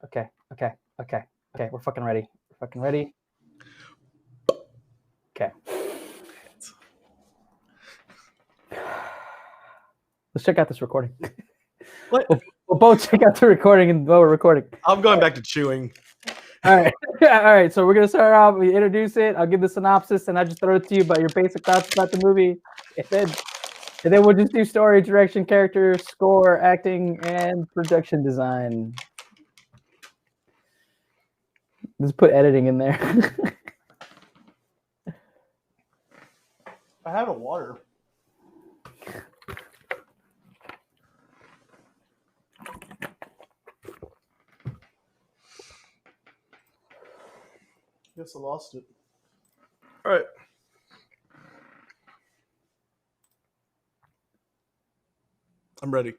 Okay. We're fucking ready. Okay. Let's check out this recording. What? We'll both check out the recording and while we're recording. I'm going back to chewing. All right. All right. So we're going to start off. We introduce it. I'll give the synopsis and I just throw it to you about your basic thoughts about the movie. And then we'll just do story, direction, character, score, acting, and production design. Just put editing in there. I have a water. Guess I lost it. All right. I'm ready.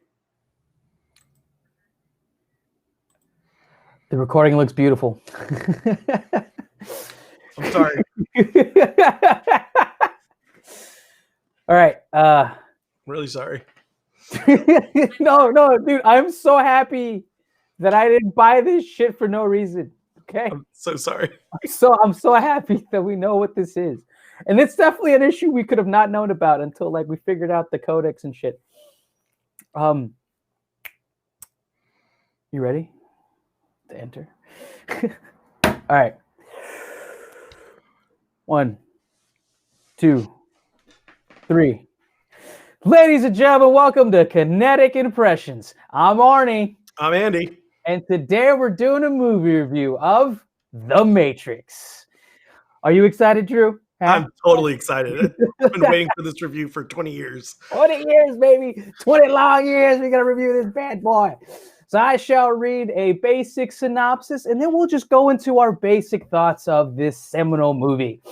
The recording looks beautiful. I'm sorry. All right. I'm really sorry. No, dude. I'm so happy that I didn't buy this shit for no reason. Okay. I'm so sorry. I'm so happy that we know what this is. And it's definitely an issue we could have not known about until like we figured out the codecs and shit. You ready to enter? All right. 1, 2, 3. Ladies and gentlemen, welcome to Kinetic Impressions. I'm Arnie. I'm Andy. And today we're doing a movie review of The Matrix. Are you excited, Drew? I'm totally excited. I've been waiting for this review for 20 years. 20 years, baby. 20 long years. We're going to review this bad boy. So I shall read a basic synopsis, and then we'll just go into our basic thoughts of this seminal movie.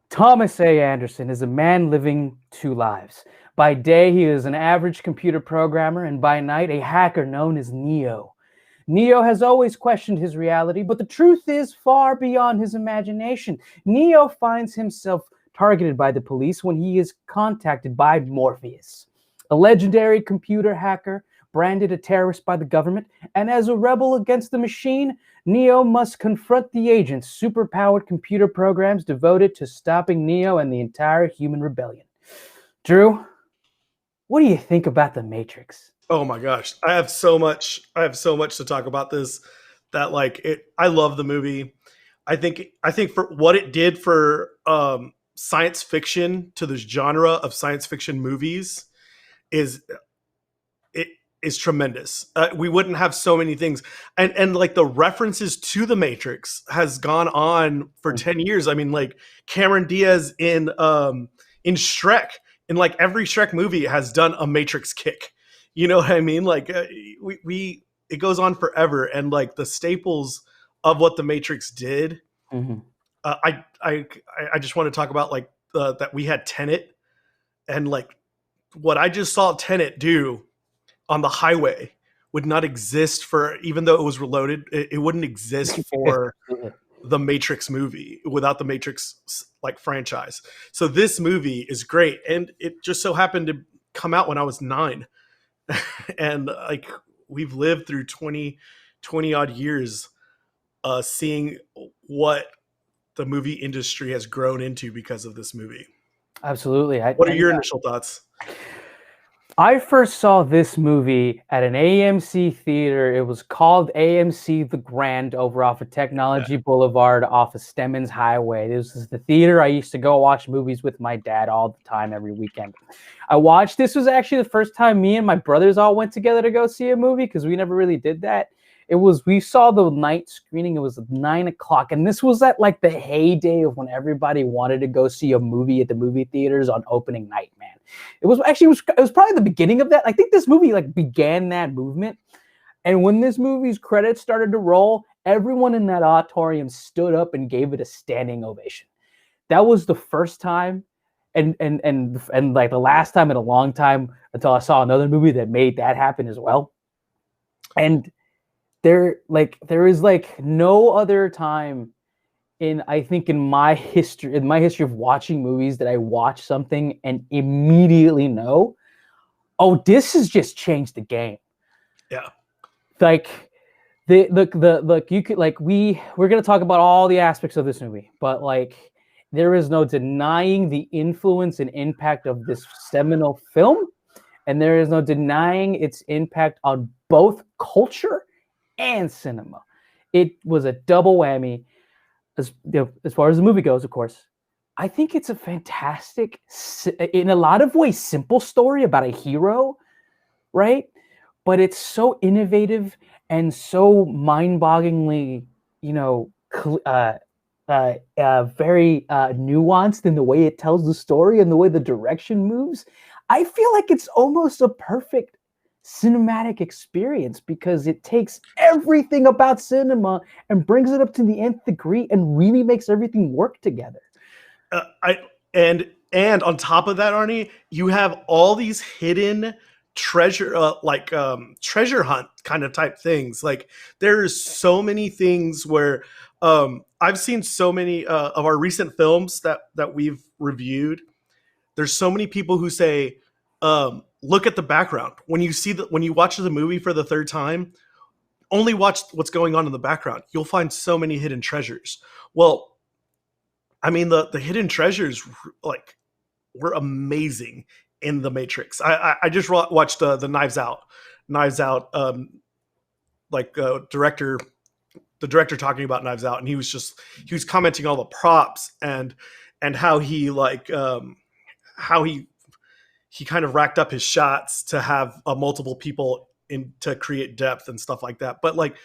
Thomas A. Anderson is a man living 2 lives. By day, he is an average computer programmer, and by night, a hacker known as Neo. Neo has always questioned his reality, but the truth is far beyond his imagination. Neo finds himself targeted by the police when he is contacted by Morpheus, a legendary computer hacker branded a terrorist by the government, and as a rebel against the machine, Neo must confront the agent's superpowered computer programs devoted to stopping Neo and the entire human rebellion. Drew, what do you think about The Matrix? Oh my gosh. I have so much to talk about this that I love the movie. I think for what it did for science fiction, to this genre of science fiction movies, is tremendous. We wouldn't have so many things, and like the references to the Matrix has gone on for 10 years. I mean, like Cameron Diaz in Shrek, in like every Shrek movie has done a Matrix kick. You know what I mean? Like it goes on forever, and like the staples of what the Matrix did. Mm-hmm. I just want to talk about like that we had Tenet, and like what I just saw Tenet do on the highway would not exist for, even though it was reloaded, it wouldn't exist for the Matrix movie without the Matrix like franchise. So this movie is great, and it just so happened to come out when I was 9. And like we've lived through 20 odd years seeing what the movie industry has grown into because of this movie. Absolutely. What are your initial thoughts? I first saw this movie at an AMC theater. It was called AMC The Grand over off of Technology Boulevard off of Stemmons Highway. This is the theater I used to go watch movies with my dad all the time every weekend. This was actually the first time me and my brothers all went together to go see a movie because we never really did that. We saw the night screening. It was 9:00, and this was at like the heyday of when everybody wanted to go see a movie at the movie theaters on opening night, man. It was probably the beginning of that. I think this movie like began that movement. And when this movie's credits started to roll, everyone in that auditorium stood up and gave it a standing ovation. That was the first time and like the last time in a long time until I saw another movie that made that happen as well. And there is like no other time in my history of watching movies that I watch something and immediately know, oh, this has just changed the game. Yeah. like the you could like we're gonna talk about all the aspects of this movie, but like there is no denying the influence and impact of this seminal film, and there is no denying its impact on both culture and cinema. It was a double whammy. As far as the movie goes, of course, I think it's a fantastic, in a lot of ways, simple story about a hero, right? But it's so innovative and so mind-bogglingly, very nuanced in the way it tells the story and the way the direction moves. I feel like it's almost a perfect cinematic experience because it takes everything about cinema and brings it up to the nth degree and really makes everything work together. And on top of that, Arnie, you have all these hidden treasure, treasure hunt kind of type things. Like there's so many things where I've seen so many of our recent films that we've reviewed. There's so many people who say, look at the background. When you watch the movie for the third time, only watch what's going on in the background. You'll find so many hidden treasures. Well, I mean, the hidden treasures like were amazing in the Matrix. I just watched the Knives Out, director, the director talking about Knives Out, and he was commenting on all the props and how he how he kind of racked up his shots to have multiple people in to create depth and stuff like that. But like,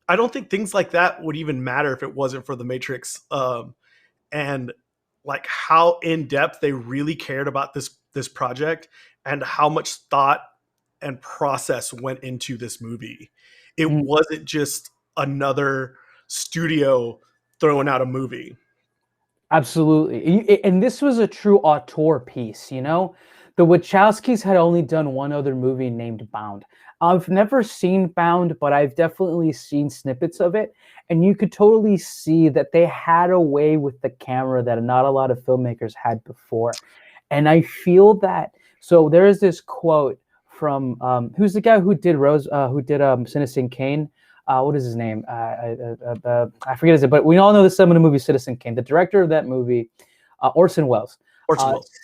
I don't think things like that would even matter if it wasn't for the Matrix. And like how in depth they really cared about this project and how much thought and process went into this movie. It wasn't just another studio throwing out a movie. Absolutely. And this was a true auteur piece, you know? The Wachowskis had only done one other movie named Bound. I've never seen Bound, but I've definitely seen snippets of it. And you could totally see that they had a way with the camera that not a lot of filmmakers had before. And I feel that. So there is this quote from who's the guy who did Citizen Kane? What is his name? I forget his name, but we all know the seminal movie Citizen Kane. The director of that movie, Orson Welles,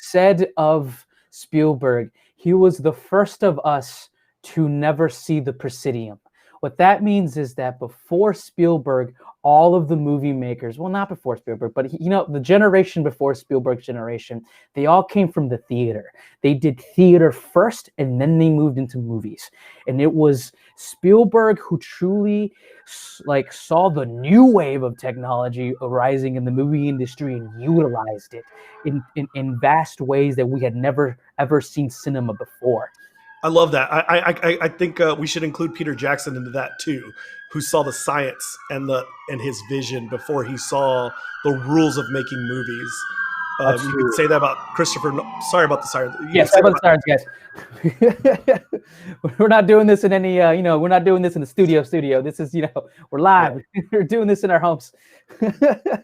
said of Spielberg, he was the first of us to never see the Presidium. What that means is that before Spielberg, all of the movie makers, well, not before Spielberg, but the generation before Spielberg's generation, they all came from the theater. They did theater first, and then they moved into movies. And it was Spielberg who truly saw the new wave of technology arising in the movie industry and utilized it in vast ways that we had never ever seen cinema before. I love that. I think we should include Peter Jackson into that too, who saw the science and his vision before he saw the rules of making movies. You could say that about Christopher. Sorry about the sirens. Yes, sorry about the sirens, guys. We're not doing this in any. We're not doing this in the studio. This is, we're live. Yeah. We're doing this in our homes.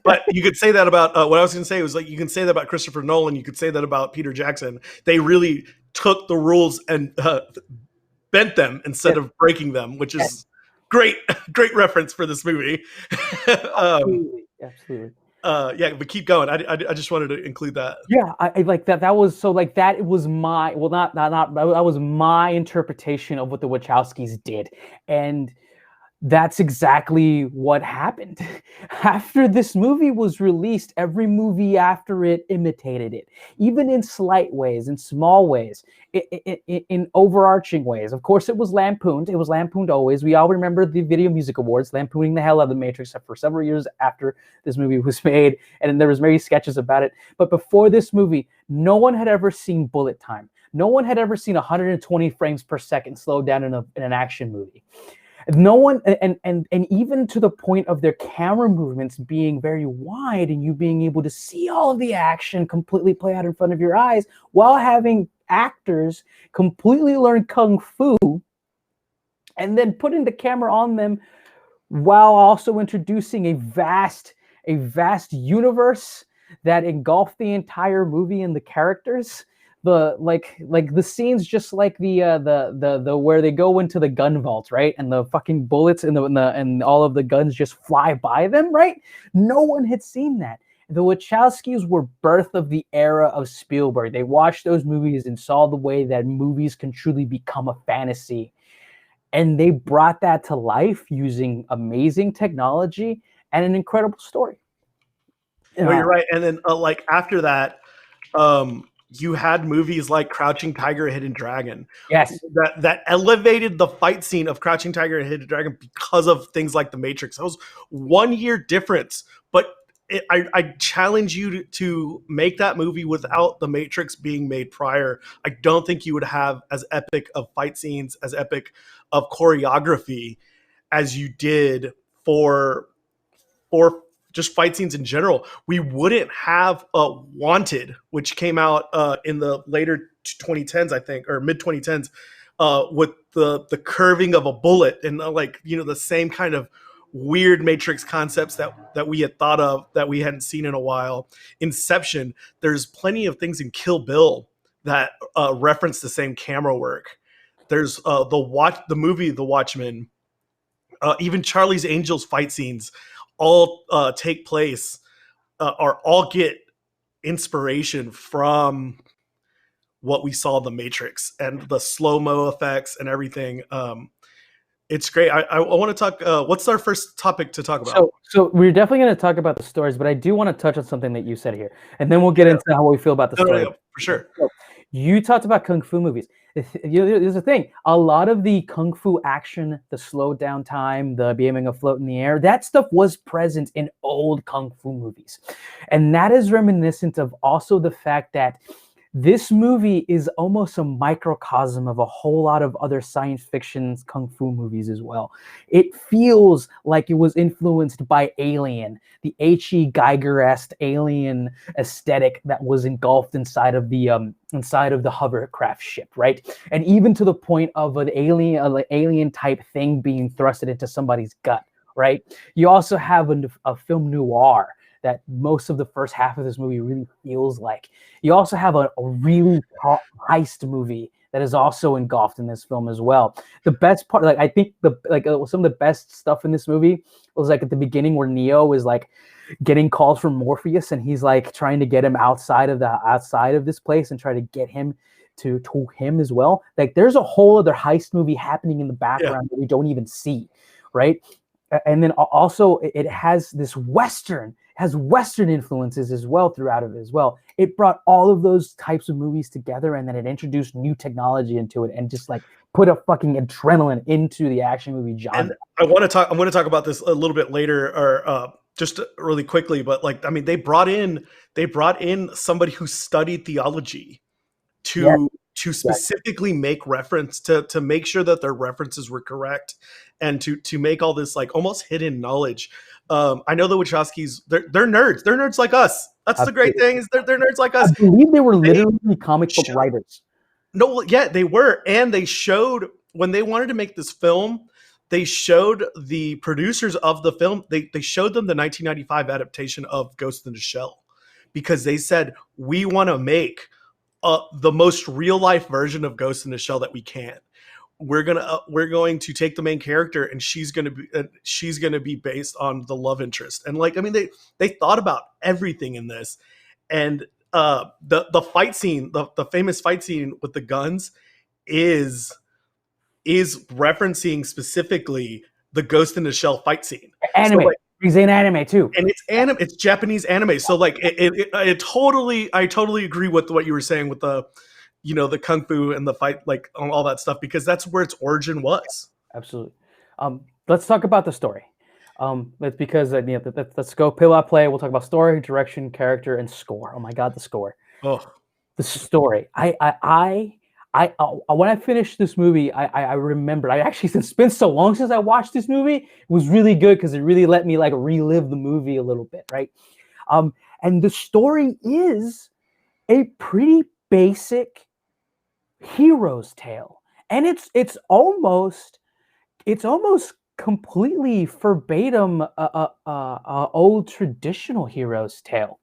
But you could say that about what I was going to say was like you can say that about Christopher Nolan. You could say that about Peter Jackson. They really took the rules and bent them instead of breaking them, which is great reference for this movie. Absolutely. But keep going. I just wanted to include that. Yeah, I like that. That was so like that. It was my that was my interpretation of what the Wachowskis did, and that's exactly what happened. After this movie was released, every movie after it imitated it, even in slight ways, in small ways, in overarching ways. Of course, it was lampooned. It was lampooned always. We all remember the Video Music Awards lampooning the hell out of the Matrix for several years after this movie was made, and there was many sketches about it. But before this movie, no one had ever seen bullet time. No one had ever seen 120 frames per second slowed down in an action movie. No one, and even to the point of their camera movements being very wide and you being able to see all of the action completely play out in front of your eyes while having actors completely learn kung fu and then putting the camera on them while also introducing a vast universe that engulfed the entire movie and the characters. the scenes, just like the where they go into the gun vault, right? And the fucking bullets and all of the guns just fly by them, right? No one had seen that. The Wachowskis were birth of the era of Spielberg. They watched those movies and saw the way that movies can truly become a fantasy. And they brought that to life using amazing technology and an incredible story. No, you're right. And then like after that, you had movies like Crouching Tiger, Hidden Dragon. Yes. That elevated the fight scene of Crouching Tiger and Hidden Dragon because of things like The Matrix. That was 1 year difference, but I challenge you to make that movie without The Matrix being made prior. I don't think you would have as epic of fight scenes, as epic of choreography as you did for just fight scenes in general. We wouldn't have Wanted, which came out in the later 2010s, I think, or mid 2010s, with the curving of a bullet and like, you know, the same kind of weird Matrix concepts that we had thought of that we hadn't seen in a while. Inception. There's plenty of things in Kill Bill that reference the same camera work. There's the movie The Watchmen. Even Charlie's Angels fight scenes all take place or all get inspiration from what we saw in The Matrix and the slow-mo effects and everything. It's great. I want to talk. What's our first topic to talk about? So we're definitely going to talk about the stories, but I do want to touch on something that you said here, and then we'll get into how we feel about the story. No, for sure. So, you talked about kung fu movies. There's a thing. A lot of the kung fu action, the slow down time, the being afloat in the air, that stuff was present in old kung fu movies. And that is reminiscent of also the fact that this movie is almost a microcosm of a whole lot of other science fiction kung fu movies as well. It feels like it was influenced by Alien, the H.E. Geiger-esque Alien aesthetic that was engulfed inside of the hovercraft ship, right? And even to the point of an alien type thing being thrusted into somebody's gut, right? You also have a film noir that most of the first half of this movie really feels like. You also have a really heist movie that is also engulfed in this film as well. The best part, like I think some of the best stuff in this movie was like at the beginning where Neo is like getting calls from Morpheus and he's like trying to get him outside of this place and try to get him to him as well. Like there's a whole other heist movie happening in the background that we don't even see, right? And then also it has this Western influences as well throughout it as well. It brought all of those types of movies together, and then it introduced new technology into it and just like put a fucking adrenaline into the action movie genre. And I'm going to talk about this a little bit later, or just really quickly, but like, I mean, they brought in somebody who studied theology to specifically make reference to make sure that their references were correct and to make all this like almost hidden knowledge. I know the Wachowskis, they're nerds. They're nerds like us. That's the great thing, is they're nerds like us. I believe they were literally comic book writers. No, yeah, they were. And they showed, when they wanted to make this film, they showed the producers of the film, they showed them the 1995 adaptation of Ghost in the Shell, because they said, we want to make the most real life version of Ghost in the Shell that we can. We're going to take the main character, and she's going to be based on the love interest. And like, I mean, they thought about everything in this. And the fight scene, the famous fight scene with the guns is referencing specifically the Ghost in the Shell fight scene. Anime. So like, he's in anime too, and it's Japanese anime. So like, I totally agree with what you were saying with the, you know, the kung fu and the fight, like all that stuff, because that's where its origin was. Absolutely. Let's talk about the story. That's because let's go play. We'll talk about story, direction, character, and score. Oh my God, the score. Oh, the story. When I finished this movie, I remembered. I actually, it's been so long since I watched this movie. It was really good because it really let me like relive the movie a little bit, right? And the story is a pretty basic hero's tale, and it's almost completely verbatim old traditional hero's tale.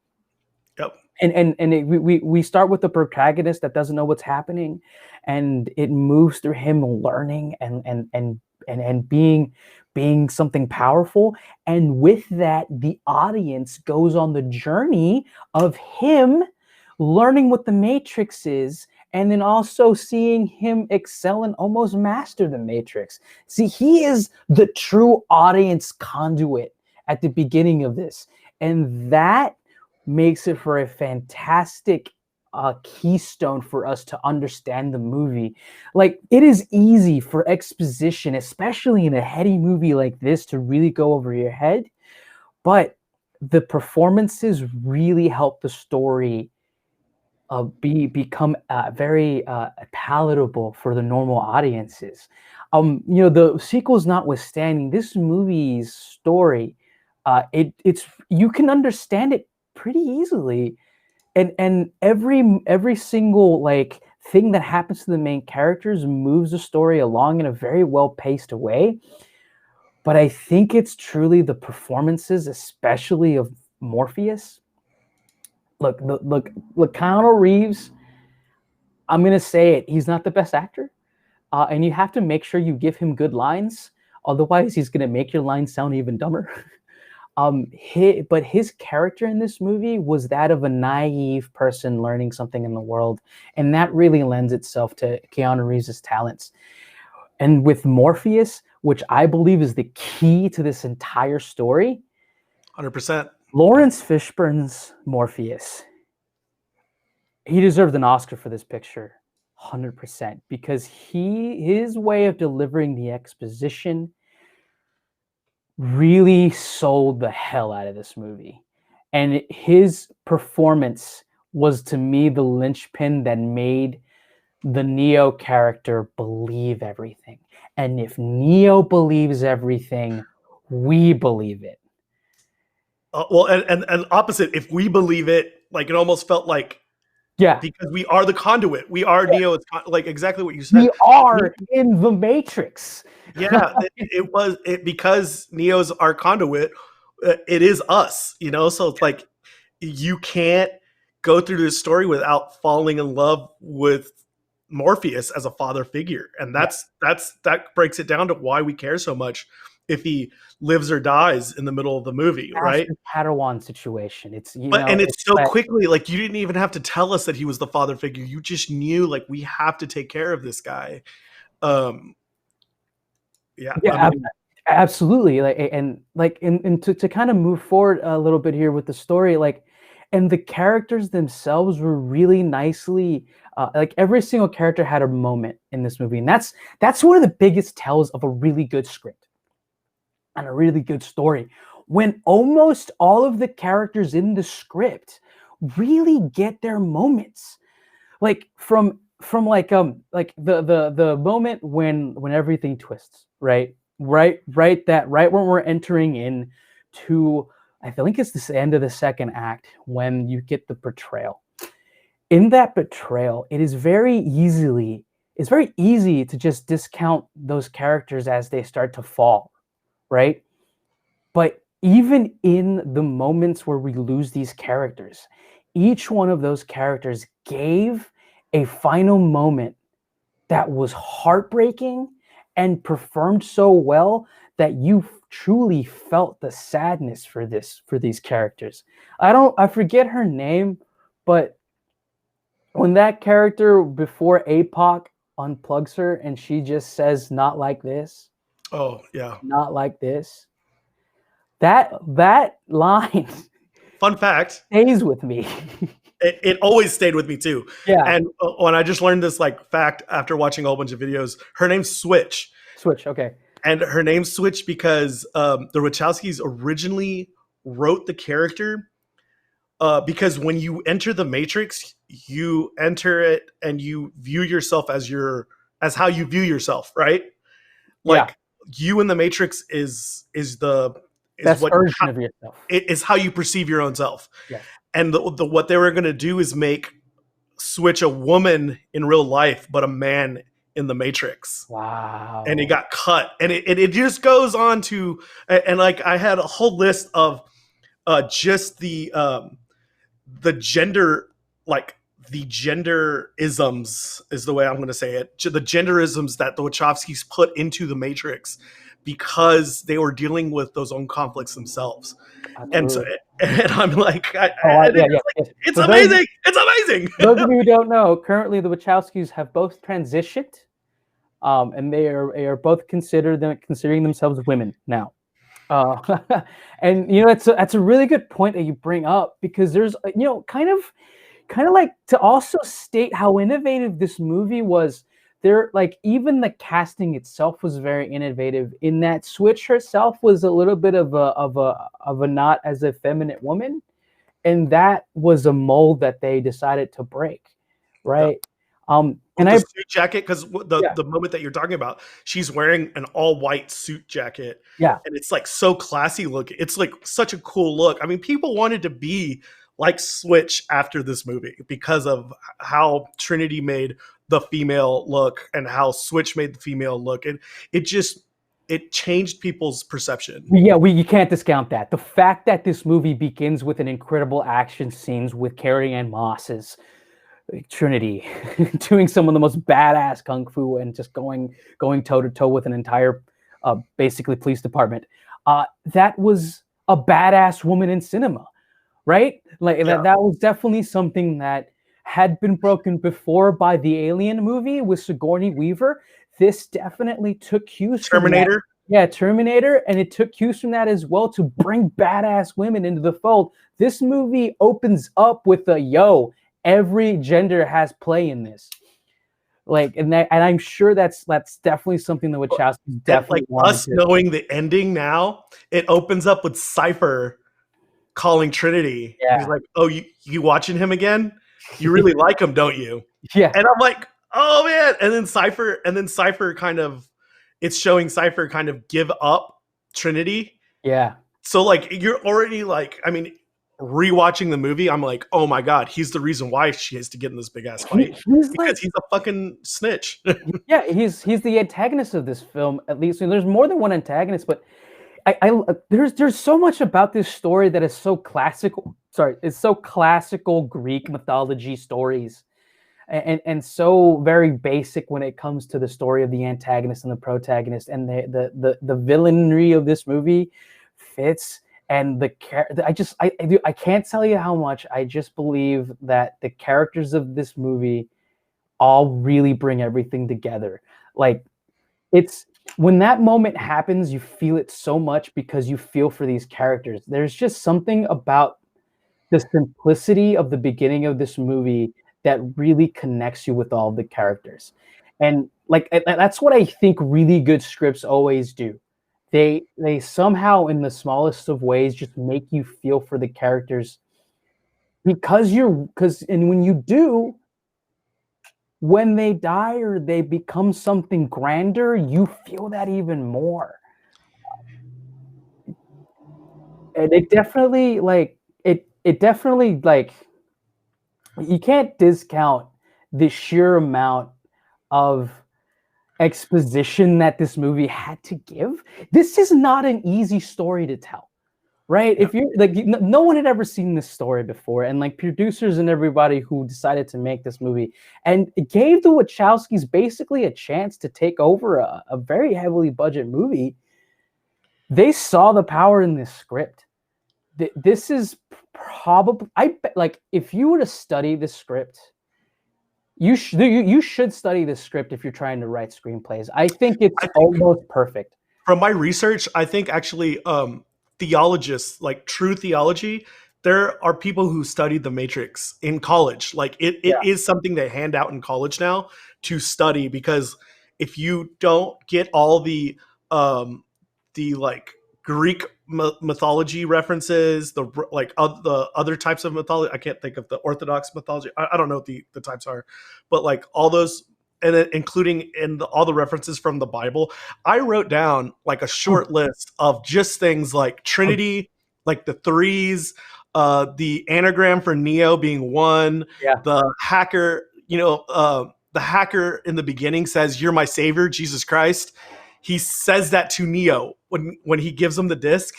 Yep. We start with the protagonist that doesn't know what's happening, and it moves through him learning and being something powerful, and with that the audience goes on the journey of him learning what the Matrix is, and then also seeing him excel and almost master the Matrix. See, he is the true audience conduit at the beginning of this, and that makes it for a fantastic keystone for us to understand the movie. Like, it is easy for exposition, especially in a heady movie like this, to really go over your head, but the performances really help the story become very palatable for the normal audiences. The sequels notwithstanding, this movie's story, it's you can understand it pretty easily, and every single like thing that happens to the main characters moves the story along in a very well paced way. But I think it's truly the performances, especially of Morpheus. Look, Keanu Reeves. I'm gonna say it. He's not the best actor, and you have to make sure you give him good lines. Otherwise, he's gonna make your lines sound even dumber. But his character in this movie was that of a naive person learning something in the world, and that really lends itself to Keanu Reeves' talents. And with Morpheus, which I believe is the key to this entire story, 100%. Laurence Fishburne's Morpheus, he deserved an Oscar for this picture, 100%, because his way of delivering the exposition really sold the hell out of this movie. And his performance was, to me, the linchpin that made the Neo character believe everything. And if Neo believes everything, we believe it. Well, and opposite, if we believe it, like, it almost felt like, yeah, because we are the conduit. We are Neo. It's like exactly what you said. We are in the Matrix. Yeah, because Neo's our conduit. It is us, So it's like you can't go through this story without falling in love with Morpheus as a father figure, and that breaks it down to why we care so much if he lives or dies in the middle of the movie, right? Padawan situation. It's it's so quickly, like, you didn't even have to tell us that he was the father figure. You just knew, like, we have to take care of this guy. Absolutely. And to kind of move forward a little bit here with the story, and the characters themselves were really nicely, like, every single character had a moment in this movie, and that's one of the biggest tells of a really good script and a really good story, when almost all of the characters in the script really get their moments, like from the moment when everything twists, right when we're entering in to, I think it's the end of the second act, when you get the betrayal. In that betrayal, it's very easy to just discount those characters as they start to fall, right? But even in the moments where we lose these characters, each one of those characters gave a final moment that was heartbreaking and performed so well that you truly felt the sadness for these characters. I forget her name, but when that character before APOC unplugs her and she just says, "Not like this." Oh, yeah. Not like this. That line, fun fact, stays with me. It always stayed with me too. Yeah. And when I just learned this, like, fact after watching a whole bunch of videos, her name's Switch. Okay. And her name's Switch because the Wachowskis originally wrote the character because when you enter the Matrix, you enter it and you view yourself as how you view yourself, right? Like, you in the Matrix is best version of yourself. It is how you perceive your own self. Yeah. And what they were going to do is make Switch a woman in real life, but a man in the Matrix. Wow. And it got cut. And it just goes on to, and like, I had a whole list of just the the gender, like the gender isms is the way I'm going to say it. The gender isms that the Wachowskis put into the Matrix because they were dealing with those own conflicts themselves. And so, Absolutely. and I'm like, Yeah, yeah, yeah. it's For those, amazing. It's amazing. for those of you who don't know, currently the Wachowskis have both transitioned, and they are both considering themselves women now. And that's a really good point that you bring up, because there's kind of like to also state how innovative this movie was. There, like, even the casting itself was very innovative in that Switch herself was a little bit of a not as effeminate woman, and that was a mold that they decided to break, right? And The I suit jacket, because yeah, the moment that you're talking about, she's wearing an all white suit jacket, yeah. and it's like so classy looking. It's like such a cool look. I mean, people wanted to be like Switch after this movie because of how Trinity made the female look and how Switch made the female look, and it changed people's perception. Yeah, you can't discount that. The fact that this movie begins with an incredible action scenes with Carrie-Anne Moss's Trinity doing some of the most badass kung fu and just going toe to toe with an entire basically police department. That was a badass woman in cinema, right? Like that was definitely something that had been broken before by the Alien movie with Sigourney Weaver. This definitely took cues from Terminator. Yeah, Terminator, and it took cues from that as well to bring badass women into the fold. This movie opens up with every gender has play in this. Like, and I'm sure that's definitely something that Wachowski definitely wanted us knowing the ending now. It opens up with Cypher calling Trinity. Yeah. He's like, "Oh, you watching him again? You really like him, don't you?" Yeah. And I'm like, "Oh man!" And then Cypher kind of, it's showing Cypher kind of give up Trinity. Yeah. So like you're already like, I mean, rewatching the movie, I'm like, oh my god, he's the reason why she has to get in this big ass fight because he's a fucking snitch. Yeah, he's the antagonist of this film, at least. And there's more than one antagonist, but there's so much about this story that is so classical. Sorry, it's so classical Greek mythology stories, and so very basic when it comes to the story of the antagonist and the protagonist, and the villainry of this movie fits. And I can't tell you how much I just believe that the characters of this movie all really bring everything together. Like, it's when that moment happens, you feel it so much because you feel for these characters. There's just something about the simplicity of the beginning of this movie that really connects you with all the characters. And like that's what I think really good scripts always do. They somehow, in the smallest of ways, just make you feel for the characters, and when you do, when they die or they become something grander, you feel that even more. And it definitely you can't discount the sheer amount of exposition that this movie had to give. This is not an easy story to tell, right? If you're like, no one had ever seen this story before, and like producers and everybody who decided to make this movie, and it gave the Wachowskis basically a chance to take over a very heavily budget movie. They saw the power in this script. This is probably, like, if you were to study this script, you should study this script if you're trying to write screenplays. I think it's almost perfect. From my research, I think actually theologists, like true theology, there are people who studied the Matrix in college. Like it is something they hand out in college now to study, because if you don't get all the like Greek mythology references, the other types of mythology. I can't think of the Orthodox mythology. I don't know what the types are, but like all those, and then including all the references from the Bible. I wrote down like a short list of just things like Trinity, like the threes, the anagram for Neo being one, the hacker, the hacker in the beginning says, "You're my savior, Jesus Christ." He says that to Neo when he gives him the disc.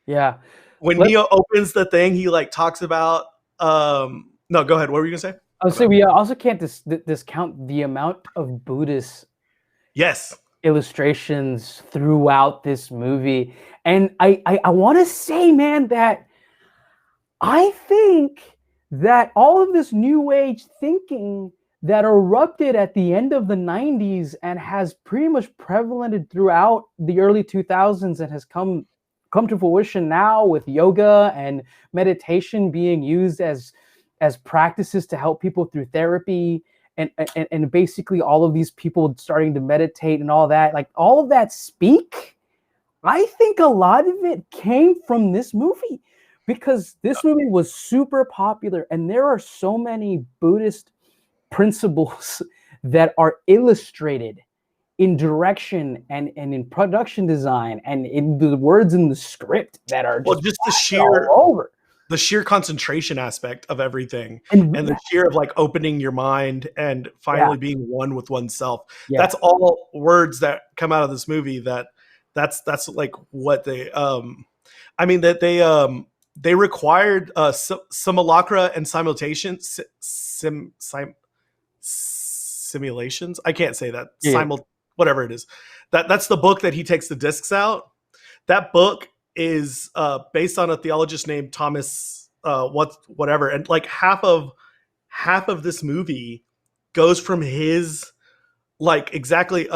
Yeah. When Neo opens the thing, he like talks about No, go ahead. What were you gonna say? I would say we also can't discount the amount of Buddhist Yes. illustrations throughout this movie. And I want to say, man, that I think that all of this new age thinking that erupted at the end of the 90s and has pretty much prevalent throughout the early 2000s and has come to fruition now with yoga and meditation being used as practices to help people through therapy, and basically all of these people starting to meditate and all that, like all of that speak, I think a lot of it came from this movie, because this movie was super popular and there are so many Buddhist principles that are illustrated in direction and in production design and in the words in the script that are just the sheer concentration aspect of everything, and the sheer of like opening your mind and finally being one with oneself. That's all words that come out of this movie. That's like what they I mean that they required simulacra and simulations. I can't say that. Whatever it is. That's the book that he takes the discs out. That book is based on a theologist named Thomas whatever, and like half of this movie goes from his like exactly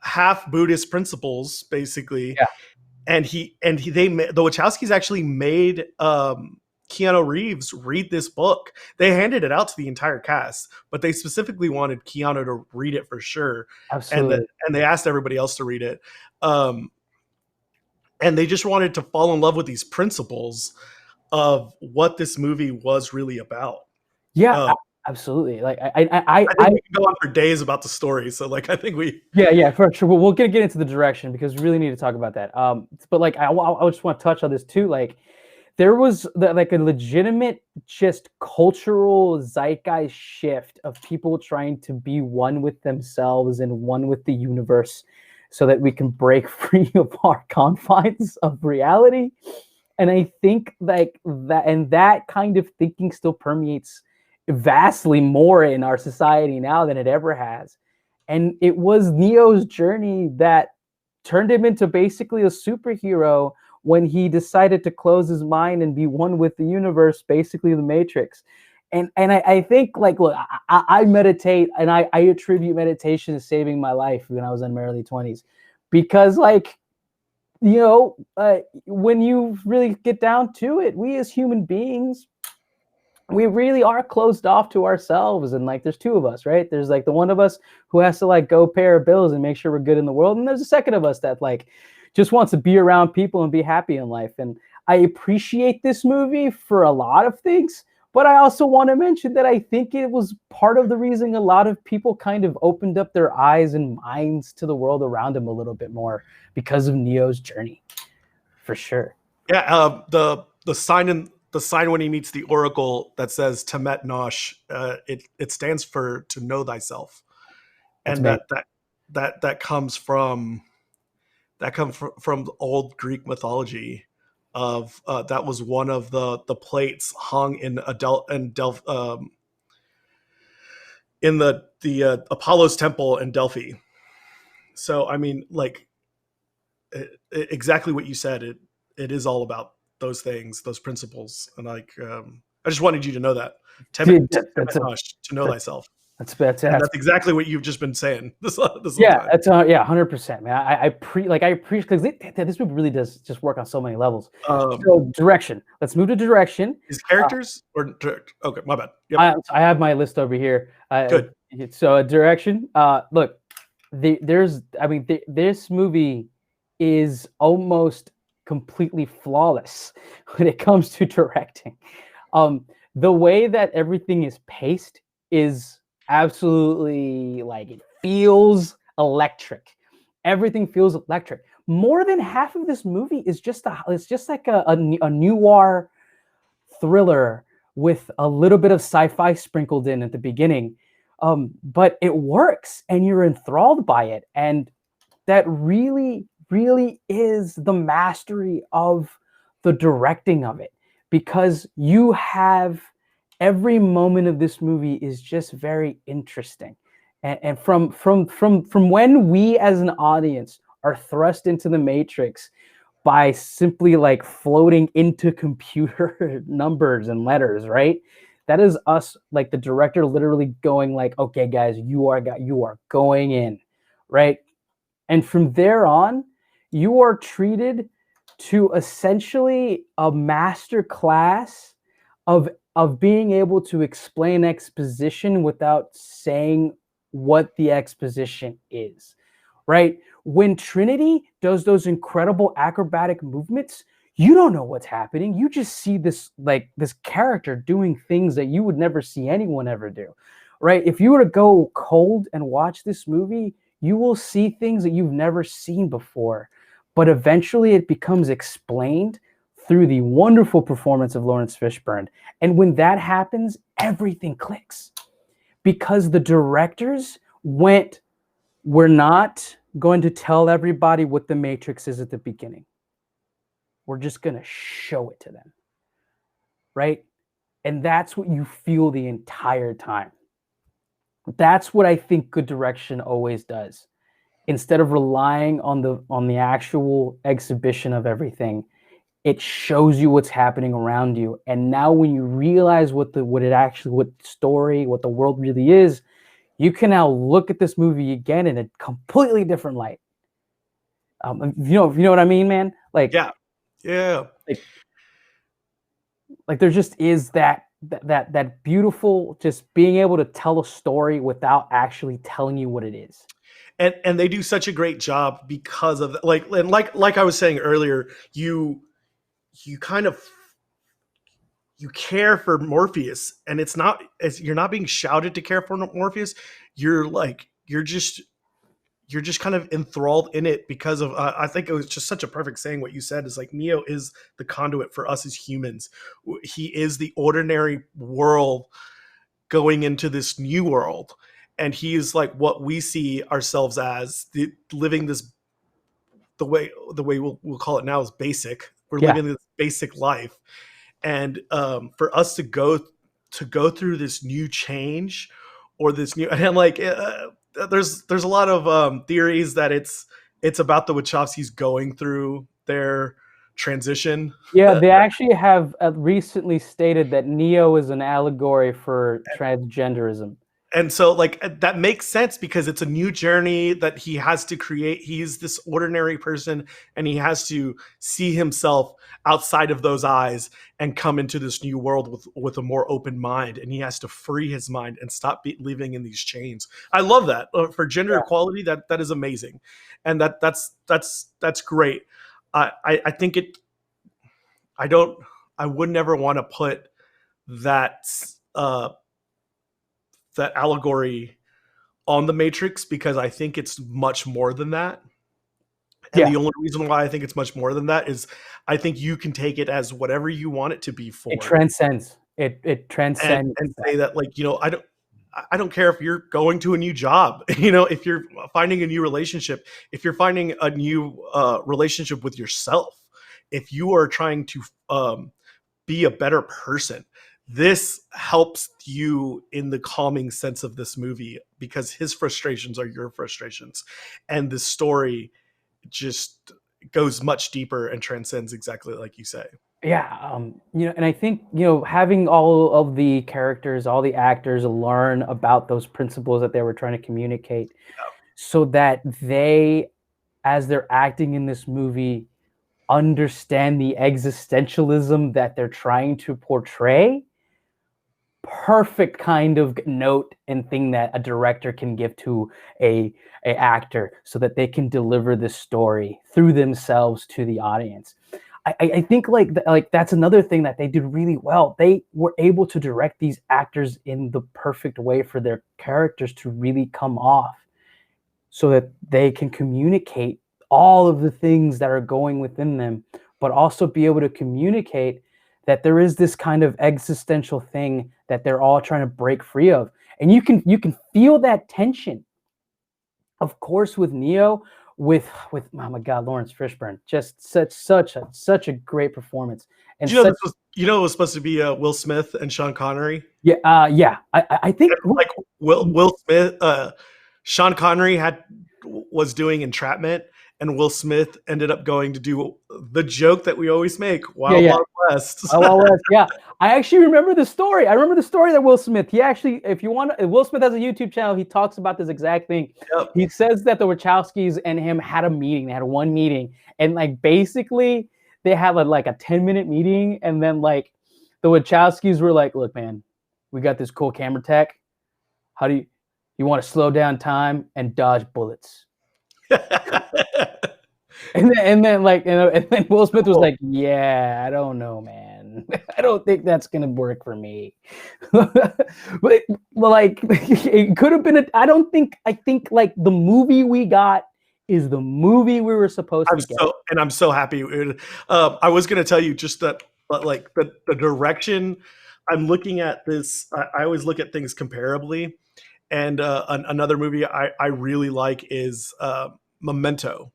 half Buddhist principles basically. And the Wachowskis actually made Keanu Reeves read this book. They handed it out to the entire cast, but they specifically wanted Keanu to read it for sure. Absolutely. And they asked everybody else to read it. And they just wanted to fall in love with these principles of what this movie was really about. Absolutely. Like I think we can go on for days about the story. So like I think we for sure. We'll get into the direction because we really need to talk about that. But like I just want to touch on this too. Like there was like a legitimate just cultural zeitgeist shift of people trying to be one with themselves and one with the universe, so that we can break free of our confines of reality. And I think like that kind of thinking still permeates vastly more in our society now than it ever has. And it was Neo's journey that turned him into basically a superhero when he decided to close his mind and be one with the universe, basically the Matrix. And I think like, look, I meditate, and I attribute meditation to saving my life when I was in my early 20s, because like, you know, when you really get down to it, we as human beings, we really are closed off to ourselves. And like, there's two of us, right? There's like the one of us who has to like go pay our bills and make sure we're good in the world. And there's a second of us that like just wants to be around people and be happy in life. And I appreciate this movie for a lot of things, but I also want to mention that I think it was part of the reason a lot of people kind of opened up their eyes and minds to the world around them a little bit more because of Neo's journey, for sure. Yeah, the sign when he meets the oracle that says Temet Nosh, it stands for to know thyself, and that comes from old Greek mythology. Of that was one of the plates hung in in the Apollo's temple in Delphi. So I mean, like exactly what you said. It is all about those things, those principles, and like I just wanted you to know that. To know thyself. That's exactly what you've just been saying this whole time. That's 100%, man. I appreciate because this movie really does just work on so many levels. So direction. Let's move to direction. His characters or okay, my bad. Yep. I have my list over here. Good. So direction. Look, this movie is almost completely flawless when it comes to directing. The way that everything is paced is absolutely like, it feels electric. Everything feels electric. More than half of this movie is just like a noir thriller with a little bit of sci-fi sprinkled in at the beginning. But it works and you're enthralled by it. And that really, really is the mastery of the directing of it. because you have every moment of this movie is just very interesting. And from when we as an audience are thrust into the Matrix by simply like floating into computer numbers and letters, right? That is us, like the director literally going like, okay, guys, you are going in, right? And from there on, you are treated to essentially a master class of being able to explain exposition without saying what the exposition is, right? When Trinity does those incredible acrobatic movements, you don't know what's happening. You just see this character doing things that you would never see anyone ever do, right? If you were to go cold and watch this movie, you will see things that you've never seen before. But eventually it becomes explained through the wonderful performance of Laurence Fishburne. And when that happens, everything clicks. Because the directors went, we're not going to tell everybody what the Matrix is at the beginning. We're just going to show it to them. Right? And that's what you feel the entire time. That's what I think good direction always does. Instead of relying on the actual exhibition of everything, it shows you what's happening around you. And now when you realize what the world really is, you can now look at this movie again in a completely different light. You know what I mean, man? Like, yeah. Like there just is that beautiful, just being able to tell a story without actually telling you what it is. And they do such a great job because of like I was saying earlier, you kind of you care for Morpheus, and it's not as you're not being shouted to care for Morpheus. You're just kind of enthralled in it because of I think it was just such a perfect saying what you said is like Neo is the conduit for us as humans. He is the ordinary world going into this new world, and he is like what we see ourselves as, living this the way we'll call it now is basic. We're living this basic life, and for us to go through this new change or this new and like there's a lot of theories that it's about the Wachowskis going through their transition. Yeah, they actually have recently stated that Neo is an allegory for transgenderism. And so like that makes sense because it's a new journey that he has to create. He's this ordinary person and he has to see himself outside of those eyes and come into this new world with a more open mind. And he has to free his mind and stop living in these chains. I love that for gender equality. That is amazing. And that's great. I think I would never want to put that that allegory on the Matrix because I think it's much more than that. And the only reason why I think it's much more than that is I think you can take it as whatever you want it to be for. It transcends. It transcends. And say that like, you know, I don't care if you're going to a new job, you know, if you're finding a new relationship, if you're finding a new relationship with yourself, if you are trying to be a better person, this helps you in the calming sense of this movie because his frustrations are your frustrations. And the story just goes much deeper and transcends exactly like you say. Yeah, you know, and I think, you know, having all of the characters, all the actors learn about those principles that they were trying to communicate so that they, as they're acting in this movie, understand the existentialism that they're trying to portray. Perfect kind of note and thing that a director can give to a actor so that they can deliver this story through themselves to the audience. I think like that's another thing that they did really well. They were able to direct these actors in the perfect way for their characters to really come off so that they can communicate all of the things that are going within them, but also be able to communicate that there is this kind of existential thing that they're all trying to break free of. And you can feel that tension, of course, with Neo, with oh my god, Laurence Fishburne, just such a great performance, and Do you know such this was it was supposed to be Will Smith and Sean Connery? yeah. I think Like Will Smith, Sean Connery was doing Entrapment, and Will Smith ended up going to do the joke that we always make, Wild yeah. Wild West. Oh, well, West, yeah. I actually remember the story. I remember the story that Will Smith, he actually, if you want, Will Smith has a YouTube channel. He talks about this exact thing. Yep. He says that the Wachowskis and him had a meeting. They had one meeting. And like, basically, they had like a 10-minute meeting. And then like, the Wachowskis were like, look, man, we got this cool camera tech. How do you want to slow down time and dodge bullets? And then like, you know, and then Will Smith was like, yeah, I don't know, man. I don't think that's gonna work for me. but like it could have been I think like the movie we got is the movie we were supposed to get. I'm so happy. I was gonna tell you just that, but like the direction I'm looking at this, I always look at things comparably. And another movie I really like is Memento.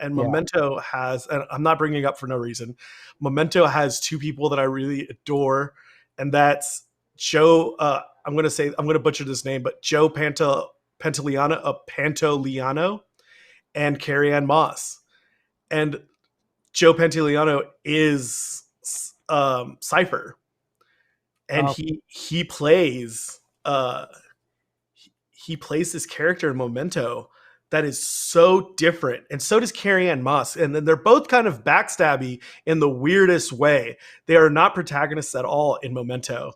And Memento has, and I'm not bringing it up for no reason, Memento has two people that I really adore, and that's Joe. I'm going to butcher this name, but Joe Pantoliano and Carrie-Anne Moss. And Joe Pantoliano is Cypher, and he plays this character in Memento that is so different, and so does Carrie-Anne Moss, and then they're both kind of backstabby in the weirdest way. They are not protagonists at all in Memento,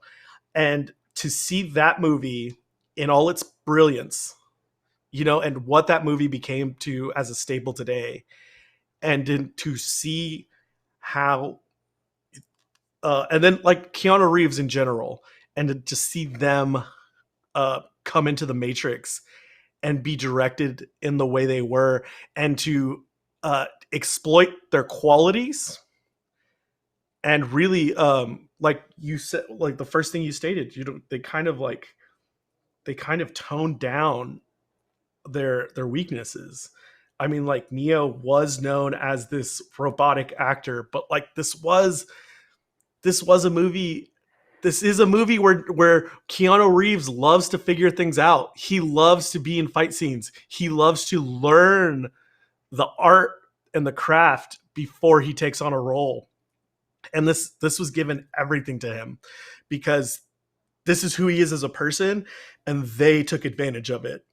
and to see that movie in all its brilliance, you know, and what that movie became to as a staple today, and then to see how and then like Keanu Reeves in general, and to see them come into the Matrix and be directed in the way they were, and to exploit their qualities, and really like you said, like the first thing you stated, they kind of toned down their weaknesses. I mean, like Neo was known as this robotic actor, but like this was a movie. This is a movie where Keanu Reeves loves to figure things out. He loves to be in fight scenes. He loves to learn the art and the craft before he takes on a role. And this was given everything to him, because this is who he is as a person, and they took advantage of it.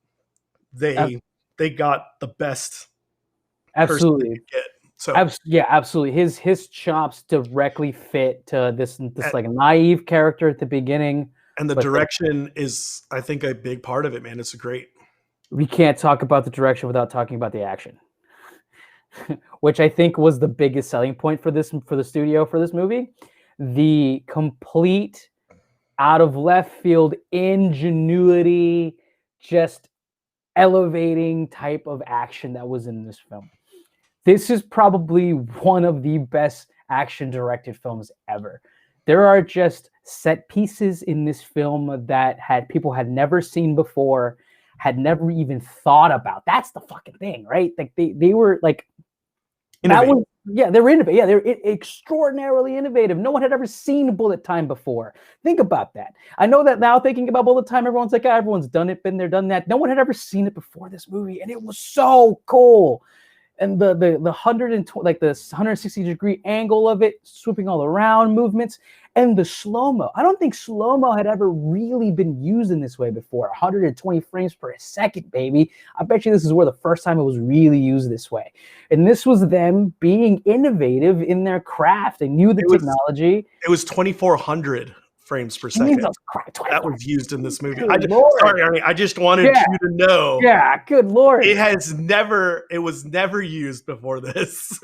They got the best person they could get. So yeah, absolutely. His chops directly fit to this like naive character at the beginning. And the direction is, I think, a big part of it, man. It's great. We can't talk about the direction without talking about the action, which I think was the biggest selling point for the studio for this movie. The complete out of left field ingenuity, just elevating type of action that was in this film. This is probably one of the best action directed films ever. There are just set pieces in this film that people had never seen before, had never even thought about. That's the fucking thing, right? Like they were like, innovative. They were innovative. Yeah, they're extraordinarily innovative. No one had ever seen bullet time before. Think about that. I know that now, thinking about bullet time, everyone's like, everyone's done it, been there, done that. No one had ever seen it before this movie, and it was so cool. And the 120, like the 160-degree angle of it, swooping all around movements, and the slow-mo. I don't think slow-mo had ever really been used in this way before. 120 frames per second, baby. I bet you this is where the first time it was really used this way. And this was them being innovative in their craft. They knew the technology. It was 2,400 frames per second. That was used in this movie. Sorry, Arnie. I just wanted you to know. Yeah, good Lord. It was never used before this.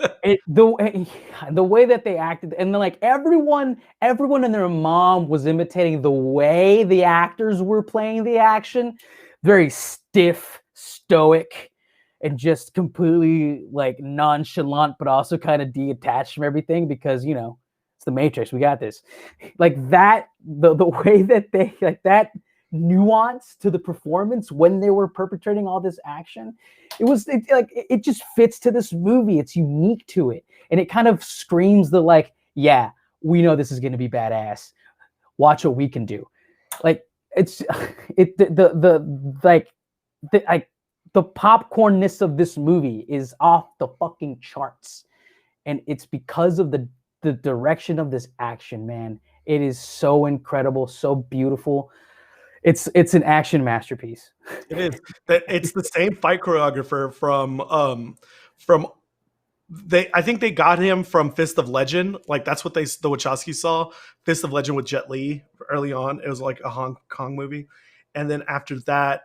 The way that they acted, and then like everyone and their mom was imitating the way the actors were playing the action. Very stiff, stoic, and just completely like nonchalant, but also kind of detached from everything, because, you know, it's the Matrix. We got this. Like that, the way that they like that nuance to the performance when they were perpetrating all this action. It just fits to this movie. It's unique to it, and it kind of screams the like, yeah, we know this is going to be badass. Watch what we can do. Like it's it the like the popcornness of this movie is off the fucking charts, and it's because of the direction of this action, man. It is so incredible, so beautiful. It's an action masterpiece. It is. That it's the same fight choreographer from I think they got him from Fist of Legend. Like that's what the Wachowski saw. Fist of Legend with Jet Li early on. It was like a Hong Kong movie. And then after that,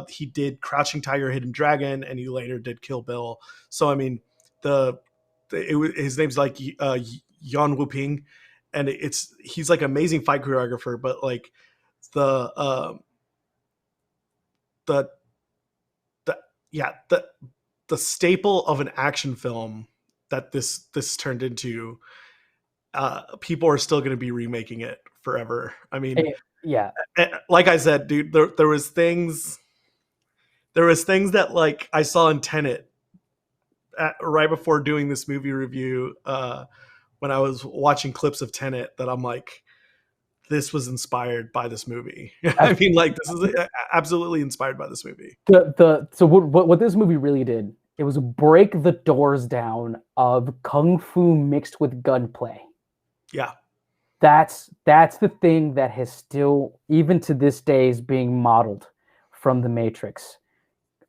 he did Crouching Tiger, Hidden Dragon, and he later did Kill Bill. So I mean, his name's like Yan Wuping, and he's like amazing fight choreographer. But like the the the staple of an action film that this turned into, people are still going to be remaking it forever. I mean, yeah, like I said, dude, there was things that like I saw in Tenet right before doing this movie review, when I was watching clips of Tenet, that I'm like, this was inspired by this movie. I mean, like, this is absolutely inspired by this movie. So what this movie really did, it was break the doors down of kung fu mixed with gunplay. Yeah. That's the thing that has still, even to this day, is being modeled from the Matrix.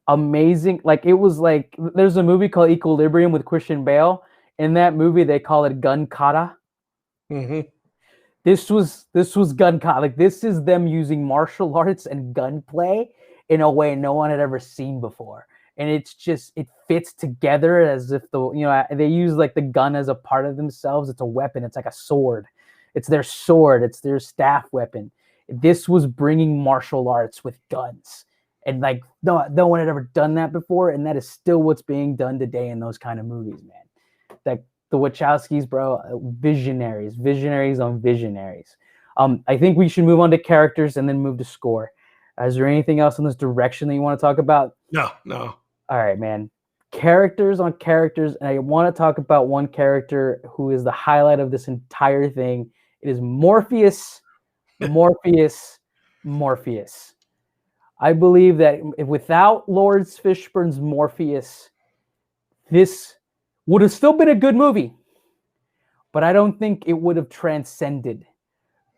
Amazing. Like, it was like, there's a movie called Equilibrium with Christian Bale. In that movie, they call it gun kata. Mm-hmm. This was gun kata. Like, this is them using martial arts and gunplay in a way no one had ever seen before. And it's just, it fits together as if they use like the gun as a part of themselves. It's a weapon. It's like a sword. It's their sword. It's their staff weapon. This was bringing martial arts with guns. And like, no one had ever done that before. And that is still what's being done today in those kind of movies, man. Like the Wachowskis, bro, visionaries on visionaries. I think we should move on to characters and then move to score. Is there anything else in this direction that you want to talk about? No. All right, man. Characters on characters. And I want to talk about one character who is the highlight of this entire thing. It is Morpheus. Morpheus. I believe that without Laurence Fishburne's Morpheus, this would have still been a good movie. But I don't think it would have transcended,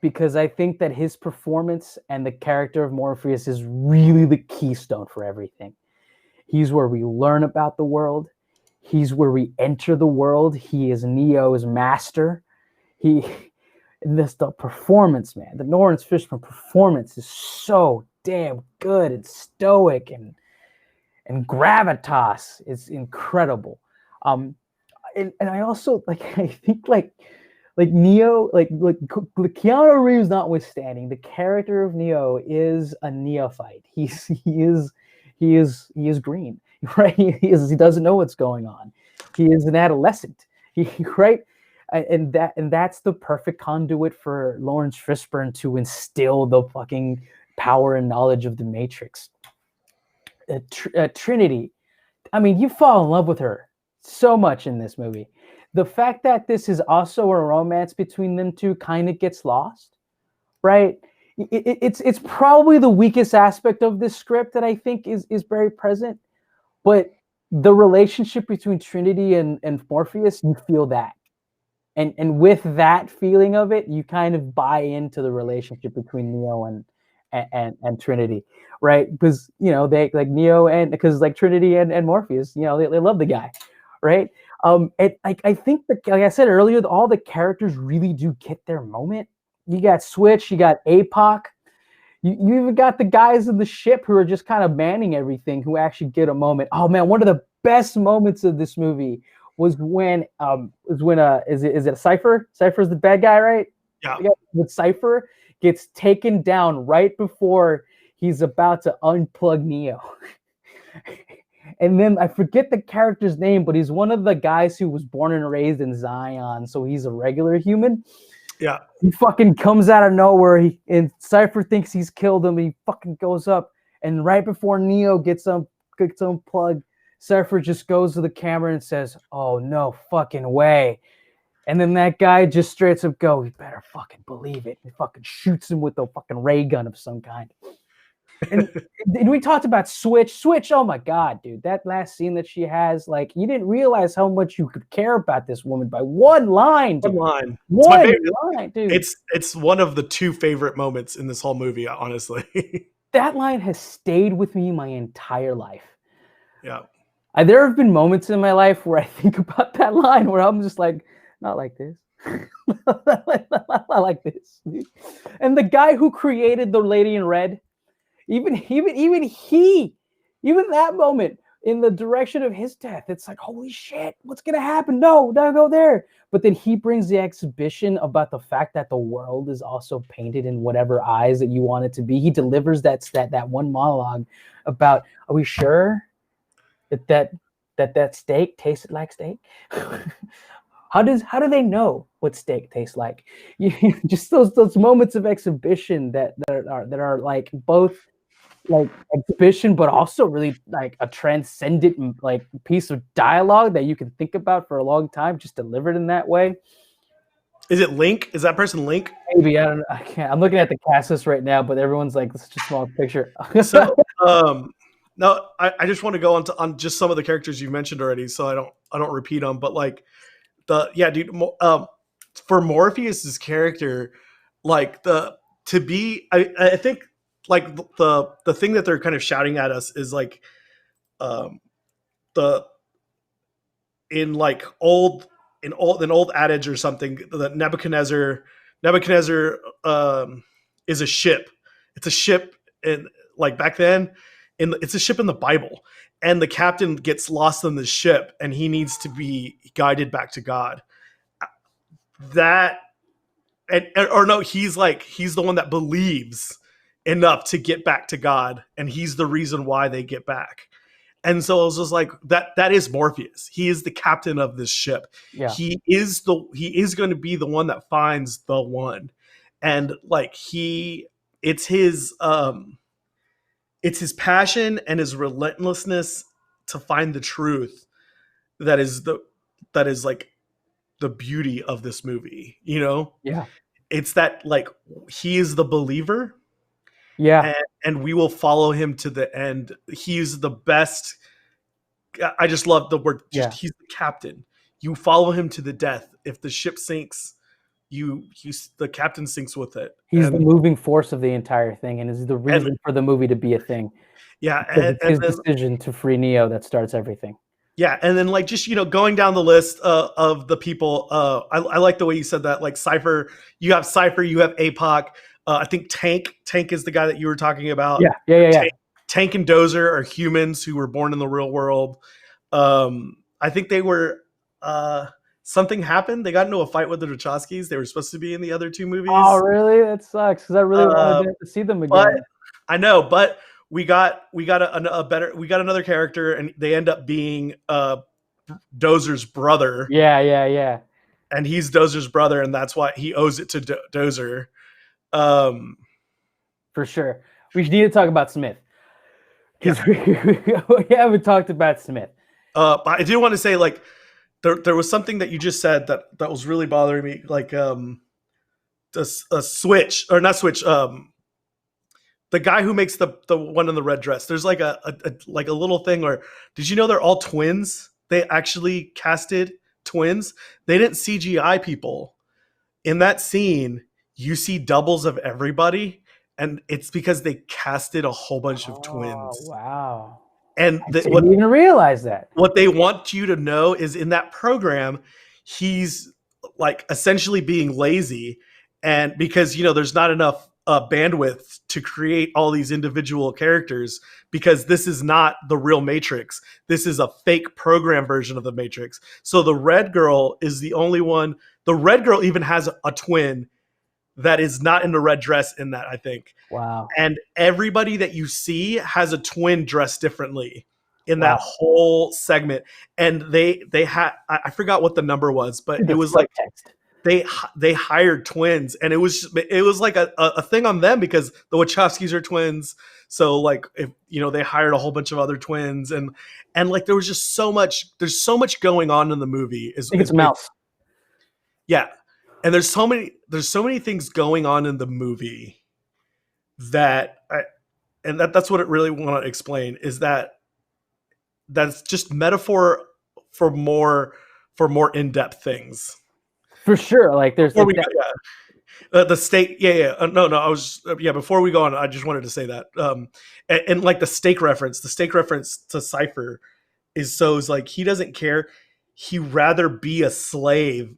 because I think that his performance and the character of Morpheus is really the keystone for everything. He's where we learn about the world. He's where we enter the world. He is Neo's master. The performance, man, the Laurence Fishburne performance is so damn good and stoic and gravitas is incredible. And I also I think like Neo, like Keanu Reeves notwithstanding, the character of Neo is a neophyte. He is green, right? He doesn't know what's going on. He is an adolescent. Right? And that's the perfect conduit for Laurence Fishburne to instill the fucking power and knowledge of the Matrix. Trinity, I mean, you fall in love with her so much in this movie. The fact that this is also a romance between them two kind of gets lost, right? It's probably the weakest aspect of this script that I think is very present. But the relationship between Trinity and Morpheus, you feel that. And with that feeling of it, you kind of buy into the relationship between Neo and Trinity, right? Because they like Neo, and because like Trinity and Morpheus, they love the guy, right? And I think that, like I said earlier, all the characters really do get their moment. You got Switch, you got APOC, you even got the guys in the ship who are just kind of manning everything, who actually get a moment. Oh man, one of the best moments of this movie was when is it Cypher? Cypher's the bad guy, right? Yeah. When Cypher gets taken down right before he's about to unplug Neo. And then I forget the character's name, but he's one of the guys who was born and raised in Zion, so he's a regular human. Yeah. He fucking comes out of nowhere. And Cypher thinks he's killed him. He fucking goes up, and right before Neo gets unplugged, Cypher just goes to the camera and says, "Oh no fucking way!" And then that guy just straight up goes, "You better fucking believe it." He fucking shoots him with a fucking ray gun of some kind. And we talked about Switch. Oh my god, dude, that last scene that she has, like, you didn't realize how much you could care about this woman by one line, dude. One line. It's my favorite line, dude. It's one of the 2 favorite moments in this whole movie, honestly. That line has stayed with me my entire life. Yeah. There have been moments in my life where I think about that line where I'm just like, not like this. Not like this. Dude. And the guy who created the Lady in Red, even that moment in the direction of his death, it's like, holy shit, what's gonna happen? No, don't go there. But then he brings the exhibition about the fact that the world is also painted in whatever eyes that you want it to be. He delivers that one monologue about, are we sure that steak tasted like steak? How do they know what steak tastes like? Just those moments of exhibition that are like both like exhibition, but also really like a transcendent like piece of dialogue that you can think about for a long time, just delivered in that way. Is it Link? Is that person Link? Maybe, I don't know. I can't. I'm looking at the cast list right now, but everyone's like such a small picture. So, no, I just want to go on just some of the characters you mentioned already, so I don't repeat them. But like dude, for Morpheus's character, like I think like the thing that they're kind of shouting at us is like, the in like an old adage or something that Nebuchadnezzar is a ship. It's a ship, and like back then, it's a ship in the Bible, and the captain gets lost on the ship, and he needs to be guided back to God. He's the one that believes enough to get back to God, and he's the reason why they get back. And so I was just like, that is Morpheus. He is the captain of this ship. Yeah. He is going to be the one that finds the one. And like it's his passion and his relentlessness to find the truth that is like the beauty of this movie, you know? Yeah. It's that like he is the believer. Yeah. And we will follow him to the end. He's the best. I just love the word. He's the captain. You follow him to the death. If the ship sinks, the captain sinks with it. He's the moving force of the entire thing, and is the reason for the movie to be a thing. Yeah, and his decision to free Neo that starts everything. Yeah, and then like just going down the list of the people, I like the way you said that. Like Cypher, you have APOC. I think Tank is the guy that you were talking about. Yeah. Tank and Dozer are humans who were born in the real world. I think they were. Something happened. They got into a fight with the Wachowskis. They were supposed to be in the other 2 movies. Oh, really? That sucks because I really wanted to see them again. But I know, but we got another character, and they end up being Dozer's brother. Yeah. And he's Dozer's brother, and that's why he owes it to Dozer. For sure. We need to talk about Smith. Because we haven't talked about Smith. But I do want to say, like, there was something that you just said that was really bothering me. Like, a switch, or not switch, the guy who makes the one in the red dress. There's like a little thing where, did you know they're all twins? They actually casted twins. They didn't CGI people. In that scene, you see doubles of everybody, and it's because they casted a whole bunch of twins. Wow. And I didn't even realize that. What they want you to know is in that program, he's like essentially being lazy, and because there's not enough bandwidth to create all these individual characters, because this is not the real Matrix. This is a fake program version of the Matrix. So the red girl is the only one. The red girl even has a twin that is not in the red dress in that, I think. Wow. And everybody that you see has a twin dressed differently in that whole segment. And they had, I forgot what the number was, but it was like, text. they hired twins, and it was like a thing on them because the Wachowskis are twins. So like, if they hired a whole bunch of other twins, and like there was just there's so much going on in the movie. I think it's a mouse. Yeah, and there's so many things going on in the movie that's what it really want to explain, is that's just metaphor for more in-depth things. For sure. Like there's the stake. No, I was before we go on, I just wanted to say that. And like the stake reference to Cypher is like, he doesn't care. He'd rather be a slave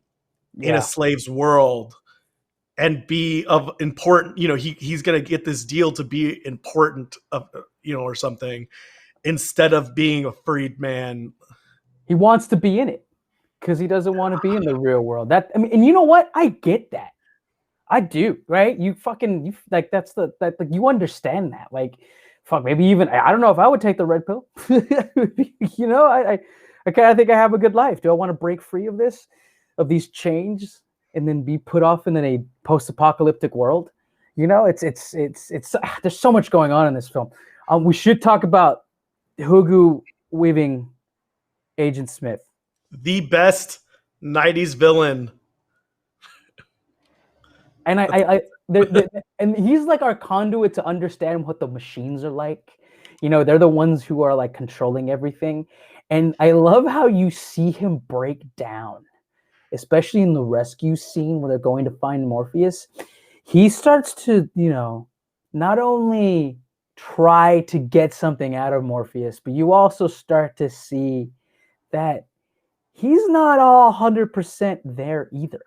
in a slave's world and be of important, he's going to get this deal to be important or something, instead of being a freed man. He wants to be in it because he doesn't want to be in the real world. And you know what? I get that. I do, right? You like, you understand that. Like, fuck, maybe even, I don't know if I would take the red pill. I kind of think I have a good life. Do I want to break free of these chains and then be put off in a post-apocalyptic world? It's there's so much going on in this film. We should talk about Hugo Weaving Agent Smith, the best 90s villain. And and he's like our conduit to understand what the machines are like. They're the ones who are like controlling everything. And I love how you see him break down, especially in the rescue scene where they're going to find Morpheus. He starts to, not only try to get something out of Morpheus, but you also start to see that he's not all 100% there either.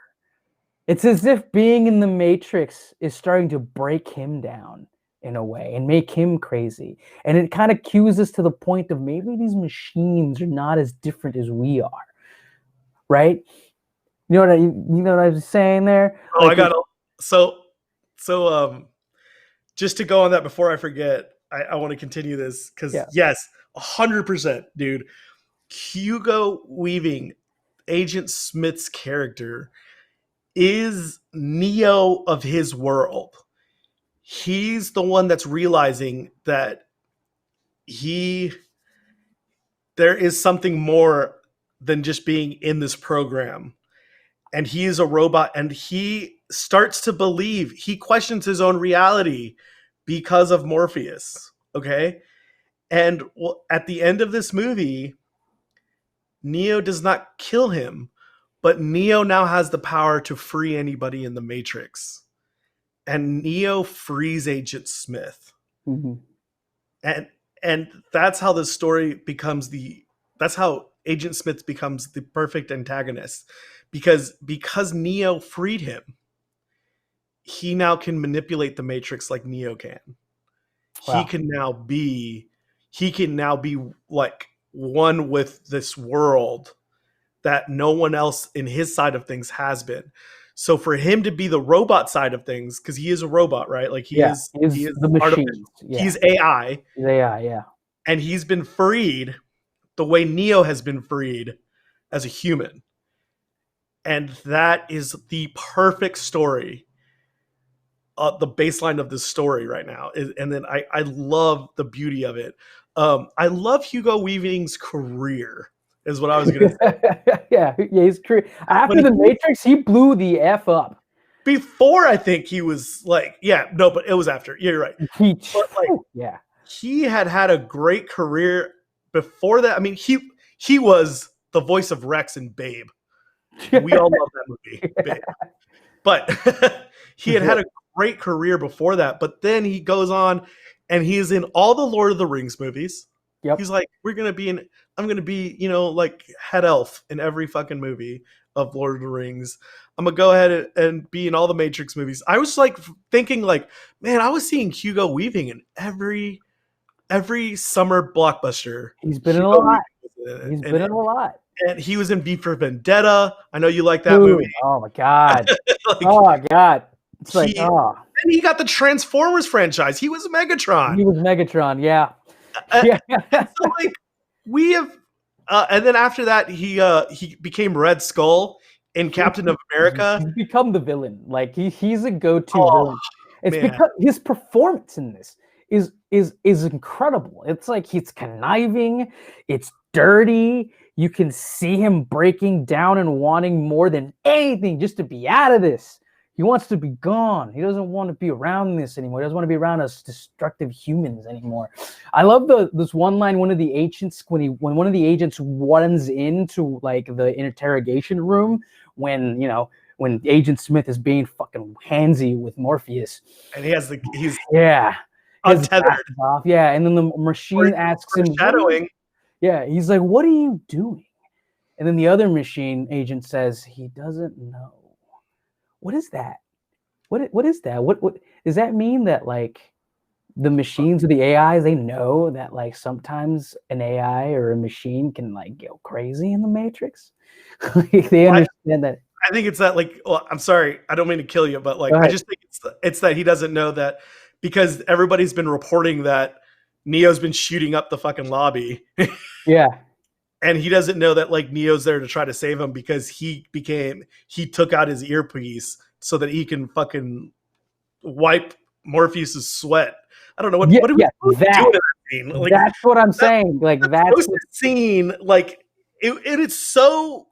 It's as if being in the Matrix is starting to break him down in a way and make him crazy. And it kind of cues us to the point of maybe these machines are not as different as we are. Right? You know what I was saying there? Oh, like, so just to go on that before I forget, I want to continue this because yes, 100%, dude. Hugo Weaving, Agent Smith's character, is Neo of his world. He's the one that's realizing that there is something more than just being in this program. And he is a robot, and he starts to believe, he questions his own reality because of Morpheus. Okay. And at the end of this movie, Neo does not kill him, but Neo now has the power to free anybody in the Matrix. And Neo frees Agent Smith. Mm-hmm. And that's how the story becomes that's how Agent Smith becomes the perfect antagonist. Because Neo freed him, he now can manipulate the Matrix like Neo can. Wow. He can now be like one with this world that no one else in his side of things has been. So for him to be the robot side of things, because he is a robot, right? Like he is the machine. Yeah. He's AI. He's AI, yeah. And he's been freed the way Neo has been freed as a human. And that is the perfect story. The baseline of this story right now. And then I love the beauty of it. I love Hugo Weaving's career, is what I was going to say. yeah, his career. After the Matrix, he blew the F up. Before, I think he was like, but it was after. Yeah, you're right. He had a great career before that. I mean, he was the voice of Rex in Babe. We all love that movie, Babe. But he had a great career before that. But then he goes on, and he's in all the Lord of the Rings movies. Yep. He's like, I'm going to be, like head elf in every fucking movie of Lord of the Rings. I'm going to go ahead and be in all the Matrix movies. I was like thinking like, man, I was seeing Hugo Weaving in every summer blockbuster. He's been in a lot. And he was in V for Vendetta. I know you like that movie. Oh my God. Oh my God. It's and he got the Transformers franchise. He was Megatron. Yeah. So like we have, and then after that he became Red Skull in Captain of America. He's become the villain. Like he's a go-to villain. It's man. because his performance in this is incredible. It's like he's conniving, it's dirty. You can see him breaking down and wanting more than anything just to be out of this. He wants to be gone. He doesn't want to be around this anymore. He doesn't want to be around us destructive humans anymore. I love this one line. One of the agents, when one of the agents runs into like the interrogation room, when Agent Smith is being fucking handsy with Morpheus, and he's untethered off. Yeah, and then the machine asks him, shadowing. Yeah, he's like, "What are you doing?" And then the other machine agent says, "He doesn't know." What is that? What is that? What does that mean? That like the machines or the AIs, they know that like sometimes an AI or a machine can like go crazy in the Matrix. Like, they understand that. I think it's that, like, well, I'm sorry, I don't mean to kill you, but like I just think it's that he doesn't know that, because everybody's been reporting that Neo's been shooting up the fucking lobby. Yeah. And he doesn't know that like Neo's there to try to save him, because he took out his earpiece so that he can fucking wipe Morpheus's sweat. I don't know what do we do in that scene? Like, that's what I'm saying. Like that's the scene. Like it's so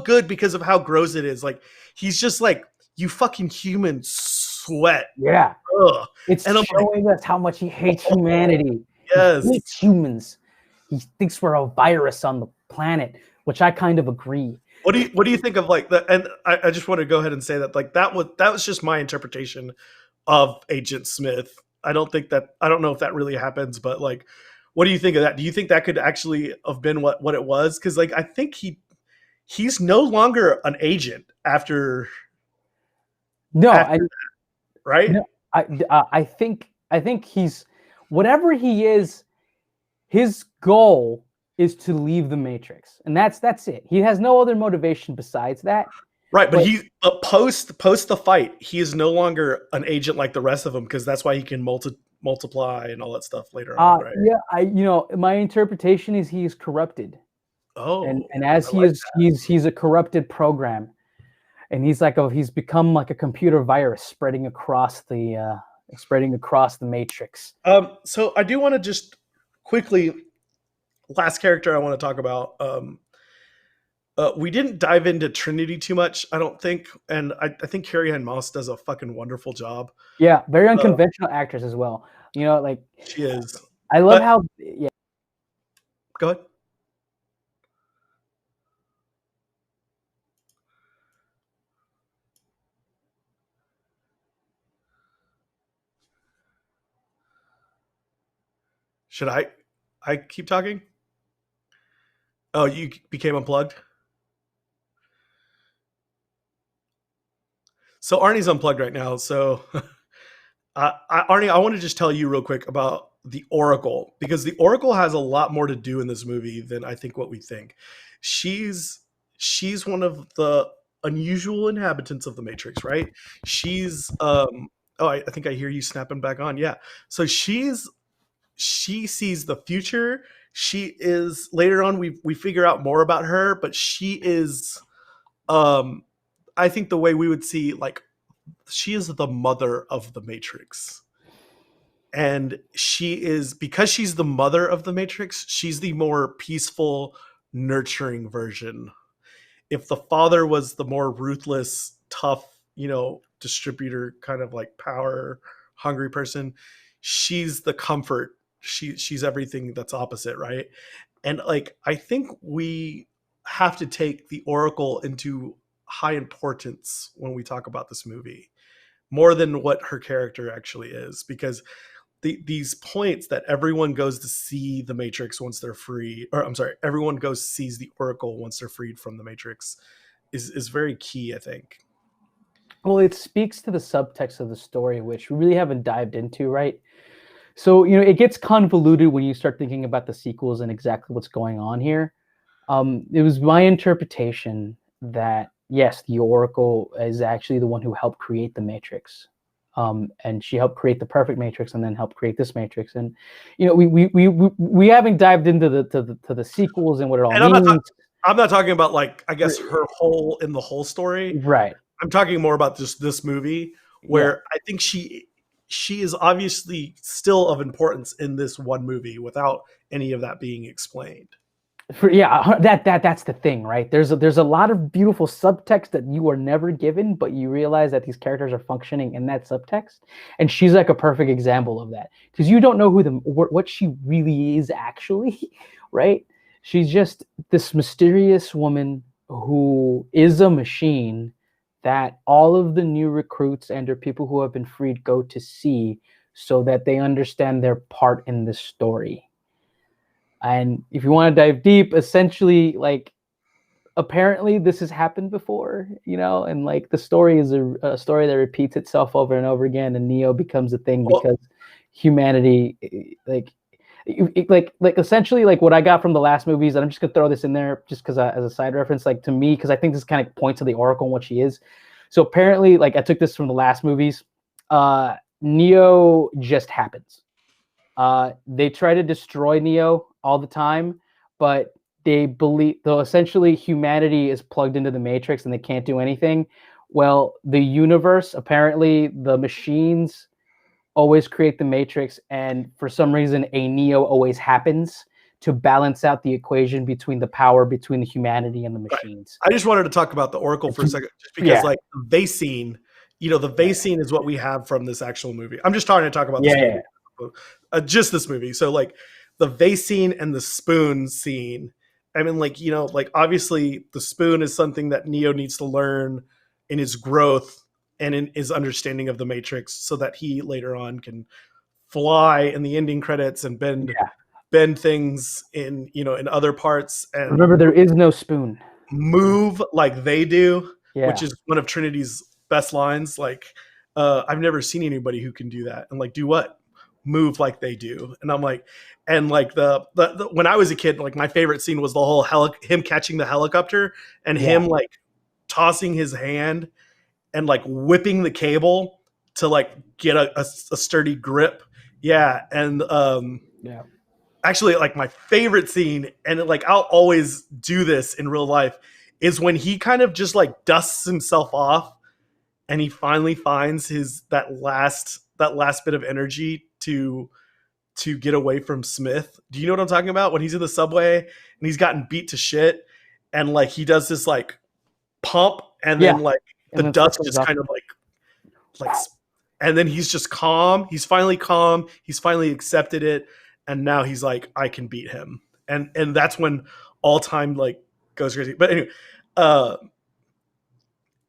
good because of how gross it is. Like he's just like, you fucking human sweat. Yeah. Ugh. It's showing us how much he hates humanity. Yes. He hates humans. He thinks we're a virus on the planet, which I kind of agree. What do you think of like that? And I just want to go ahead and say that like that was just my interpretation of Agent Smith. I don't know if that really happens, but like, what do you think of that? Do you think that could actually have been what it was? Because like, I think he's no longer an agent after. No, right? No, I think he's, whatever he is, his goal is to leave the Matrix, and that's it. He has no other motivation besides that. Right, but he post the fight, he is no longer an agent like the rest of them, because that's why he can multiply and all that stuff later on. Right? Yeah, my interpretation is he is corrupted. Oh, and as he's a corrupted program, and he's become like a computer virus spreading across the Matrix. So I do want to just quickly, last character I want to talk about. We didn't dive into Trinity too much, I don't think, and I think Carrie-Anne Moss does a fucking wonderful job. Yeah, very unconventional actress as well. Like she is. I love how. Yeah. Go ahead. Should I keep talking? Oh, you became unplugged? So Arnie's unplugged right now. So Arnie, I want to just tell you real quick about the Oracle, because the Oracle has a lot more to do in this movie than I think what we think. She's one of the unusual inhabitants of the Matrix, right? She's I think I hear you snapping back on. Yeah. So she sees the future. She is, later on we figure out more about her, but she is I think the way we would see, like, she is the mother of the Matrix. And because she's the mother of the Matrix, she's the more peaceful, nurturing version. If the father was the more ruthless, tough, distributor, kind of like power hungry person, she's the comfort. She's everything that's opposite, right? And like, I think we have to take the Oracle into high importance when we talk about this movie, more than what her character actually is, because these points that everyone goes to see the Matrix once they're free, or I'm sorry, everyone sees the Oracle once they're freed from the Matrix, is very key, I think. Well, it speaks to the subtext of the story, which we really haven't dived into, right? So, it gets convoluted when you start thinking about the sequels and exactly what's going on here. It was my interpretation that, yes, the Oracle is actually the one who helped create the Matrix. And she helped create the perfect Matrix, and then helped create this Matrix. And we haven't dived into the sequels and what it all means. I'm not talking about like I guess her whole in the whole story. Right. I'm talking more about just this movie Yeah. where I think she is obviously still of importance in this one movie without any of that being explained. That's the thing, right? There's a lot of beautiful subtext that you are never given, but you realize that these characters are functioning in that subtext, and she's like a perfect example of that because you don't know what she really is actually, right? She's just this mysterious woman who is a machine that all of the new recruits and or people who have been freed go to see so that they understand their part in the story. And if you want to dive deep, essentially, like, apparently this has happened before, and like the story is a story that repeats itself over and over again, and Neo becomes a thing because humanity, like essentially, like what I got from the last movies, and I'm just gonna throw this in there just because as a side reference, like to me, because I think this kind of points to the Oracle and what she is. So apparently, like I took this from the last movies, Neo just happens. They try to destroy Neo all the time, but they believe, though essentially humanity is plugged into the Matrix and they can't do anything. Well, the universe, apparently the machines always create the Matrix, and for some reason a Neo always happens to balance out the equation between the power between the humanity and the machines. Right. I just wanted to talk about the Oracle for a second, just because like the vase scene, the vase scene is what we have from this actual movie. I'm just trying to talk about this movie. Just this movie. So like the vase scene and the spoon scene. I mean, like, like obviously the spoon is something that Neo needs to learn in his growth and in his understanding of the Matrix so that he later on can fly in the ending credits and bend things in, in other parts. And remember, there is no spoon. Move like they do, which is one of Trinity's best lines. Like, I've never seen anybody who can do that. And like, do what? Move like they do. And I'm like, and like the when I was a kid, like my favorite scene was the whole him catching the helicopter and him like tossing his hand and like whipping the cable to like get a sturdy grip. And actually, like my favorite scene, and like I'll always do this in real life, is when he kind of just like dusts himself off and he finally finds that last bit of energy to get away from Smith. Do you know what I'm talking about? When he's in the subway and he's gotten beat to shit, and like he does this like pump, and then like the dust just kind of like, and then he's just calm. He's finally calm. He's finally accepted it, and now he's like, I can beat him, and that's when all time like goes crazy. But anyway,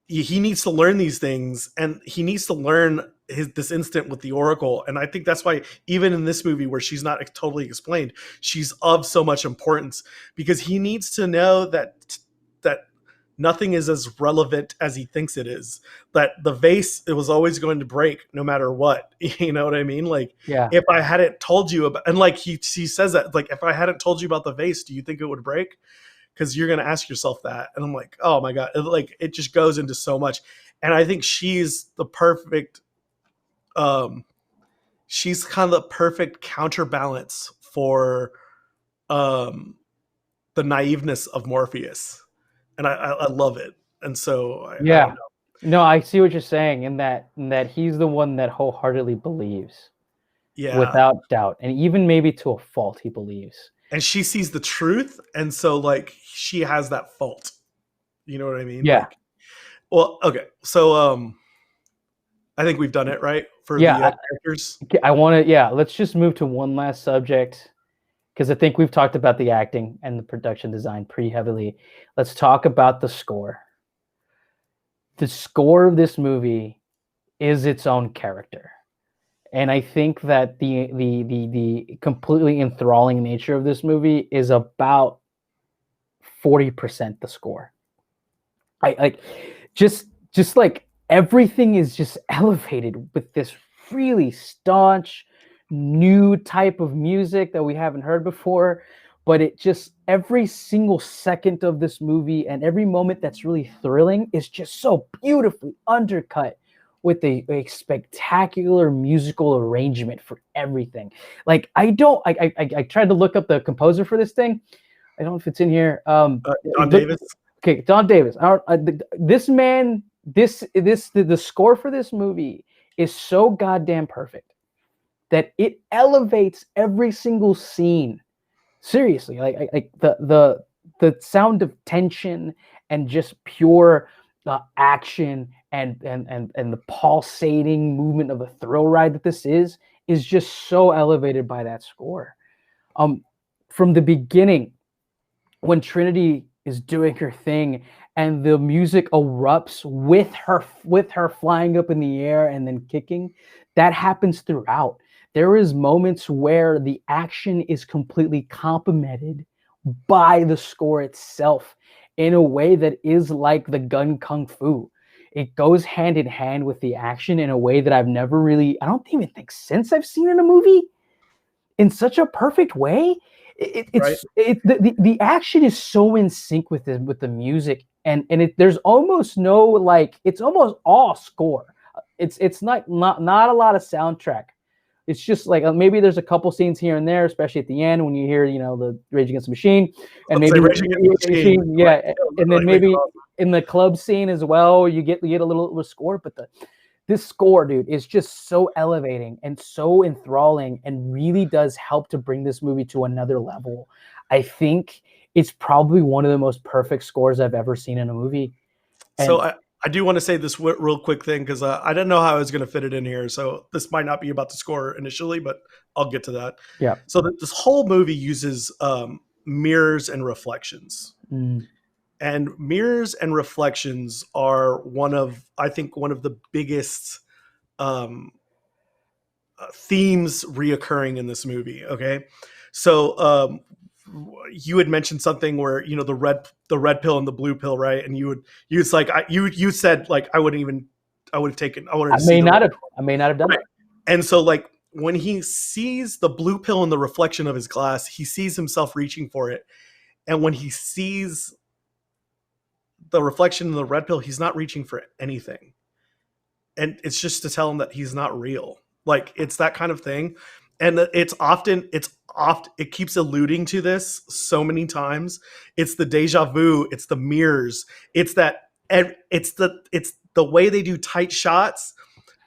he needs to learn these things, and he needs to learn this instant with the Oracle. And I think that's why even in this movie where she's not totally explained, she's of so much importance, because he needs to know that nothing is as relevant as he thinks it is, that the vase, it was always going to break no matter what. You know what I mean? Like, if I hadn't told you about, and like he says that, like, if I hadn't told you about the vase, do you think it would break? Because you're going to ask yourself that. And I'm like, oh my God, like it just goes into so much. And I think she's the perfect, she's kind of the perfect counterbalance for the naiveness of Morpheus. And I love it. And so I don't know. No, I see what you're saying, in that he's the one that wholeheartedly believes, without doubt, and even maybe to a fault, he believes. And she sees the truth, and so like she has that fault. You know what I mean? Yeah. Like, well, okay. So I think we've done it, right? For the characters. I want to, let's just move to one last subject, because I think we've talked about the acting and the production design pretty heavily. Let's talk about the score. The score of this movie is its own character. And I think that the completely enthralling nature of this movie is about 40% the score. I like just like everything is just elevated with this really staunch new type of music that we haven't heard before, but it just, every single second of this movie and every moment that's really thrilling is just so beautifully undercut with a spectacular musical arrangement for everything. Like I tried to look up the composer for this thing. I don't know if it's in here. Don Davis. Okay, Don Davis. This man, the score for this movie is so goddamn perfect that it elevates every single scene. Seriously, like the sound of tension and just pure action and the pulsating movement of a thrill ride that this is just so elevated by that score. From the beginning, when Trinity is doing her thing and the music erupts with her flying up in the air and then kicking, that happens throughout. There is moments where the action is completely complemented by the score itself in a way that is like the gun kung fu. It goes hand in hand with the action in a way that I've never really, I don't even think since I've seen in a movie in such a perfect way. The action is so in sync with the music, and there's almost no, like, it's almost all score. It's not a lot of soundtrack. It's just like maybe there's a couple scenes here and there, especially at the end when you hear, the Rage Against the Machine, and maybe yeah, and then maybe in the club scene as well, you get a little score, but this score, dude, is just so elevating and so enthralling and really does help to bring this movie to another level. I think it's probably one of the most perfect scores I've ever seen in a movie. And so I do want to say this real quick thing because I didn't know how I was going to fit it in here. So this might not be about the score initially, but I'll get to that. Yeah. So this whole movie uses mirrors and reflections. Mm. And mirrors and reflections are one of the biggest themes reoccurring in this movie. Okay. So you had mentioned something where, the red pill and the blue pill, right? And you said like, I would have taken, I may not have done it. And so like when he sees the blue pill in the reflection of his glass, he sees himself reaching for it. And when he sees the reflection in the red pill, he's not reaching for anything. And it's just to tell him that he's not real. Like, it's that kind of thing. And it keeps alluding to this so many times. It's the deja vu. It's the mirrors. It's the way they do tight shots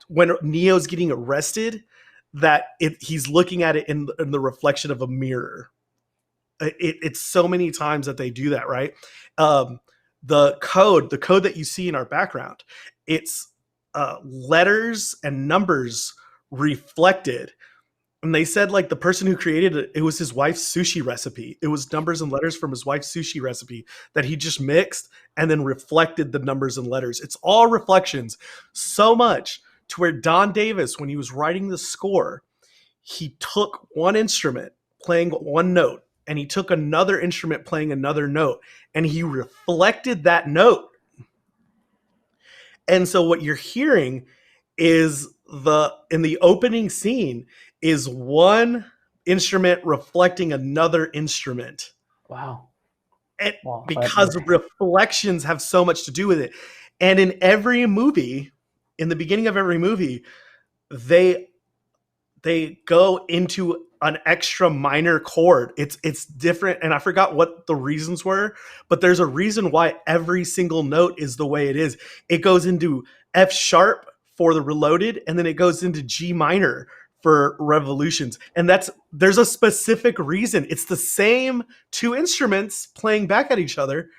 when Neo's getting arrested, that he's looking at it in the reflection of a mirror. It's so many times that they do that, right? The code that you see in our background, it's letters and numbers reflected. And they said like the person who created it was his wife's sushi recipe. It was numbers and letters from his wife's sushi recipe that he just mixed and then reflected the numbers and letters. It's all reflections, so much to where Don Davis, when he was writing the score, he took one instrument playing one note and he took another instrument playing another note and he reflected that note. And so what you're hearing is in the opening scene is one instrument reflecting another instrument. Wow. Because reflections have so much to do with it. And in every movie, in the beginning of every movie, they go into an extra minor chord. It's different, and I forgot what the reasons were, but there's a reason why every single note is the way it is. It goes into F sharp for the Reloaded, and then it goes into G minor for Revolutions. And there's a specific reason. It's the same two instruments playing back at each other,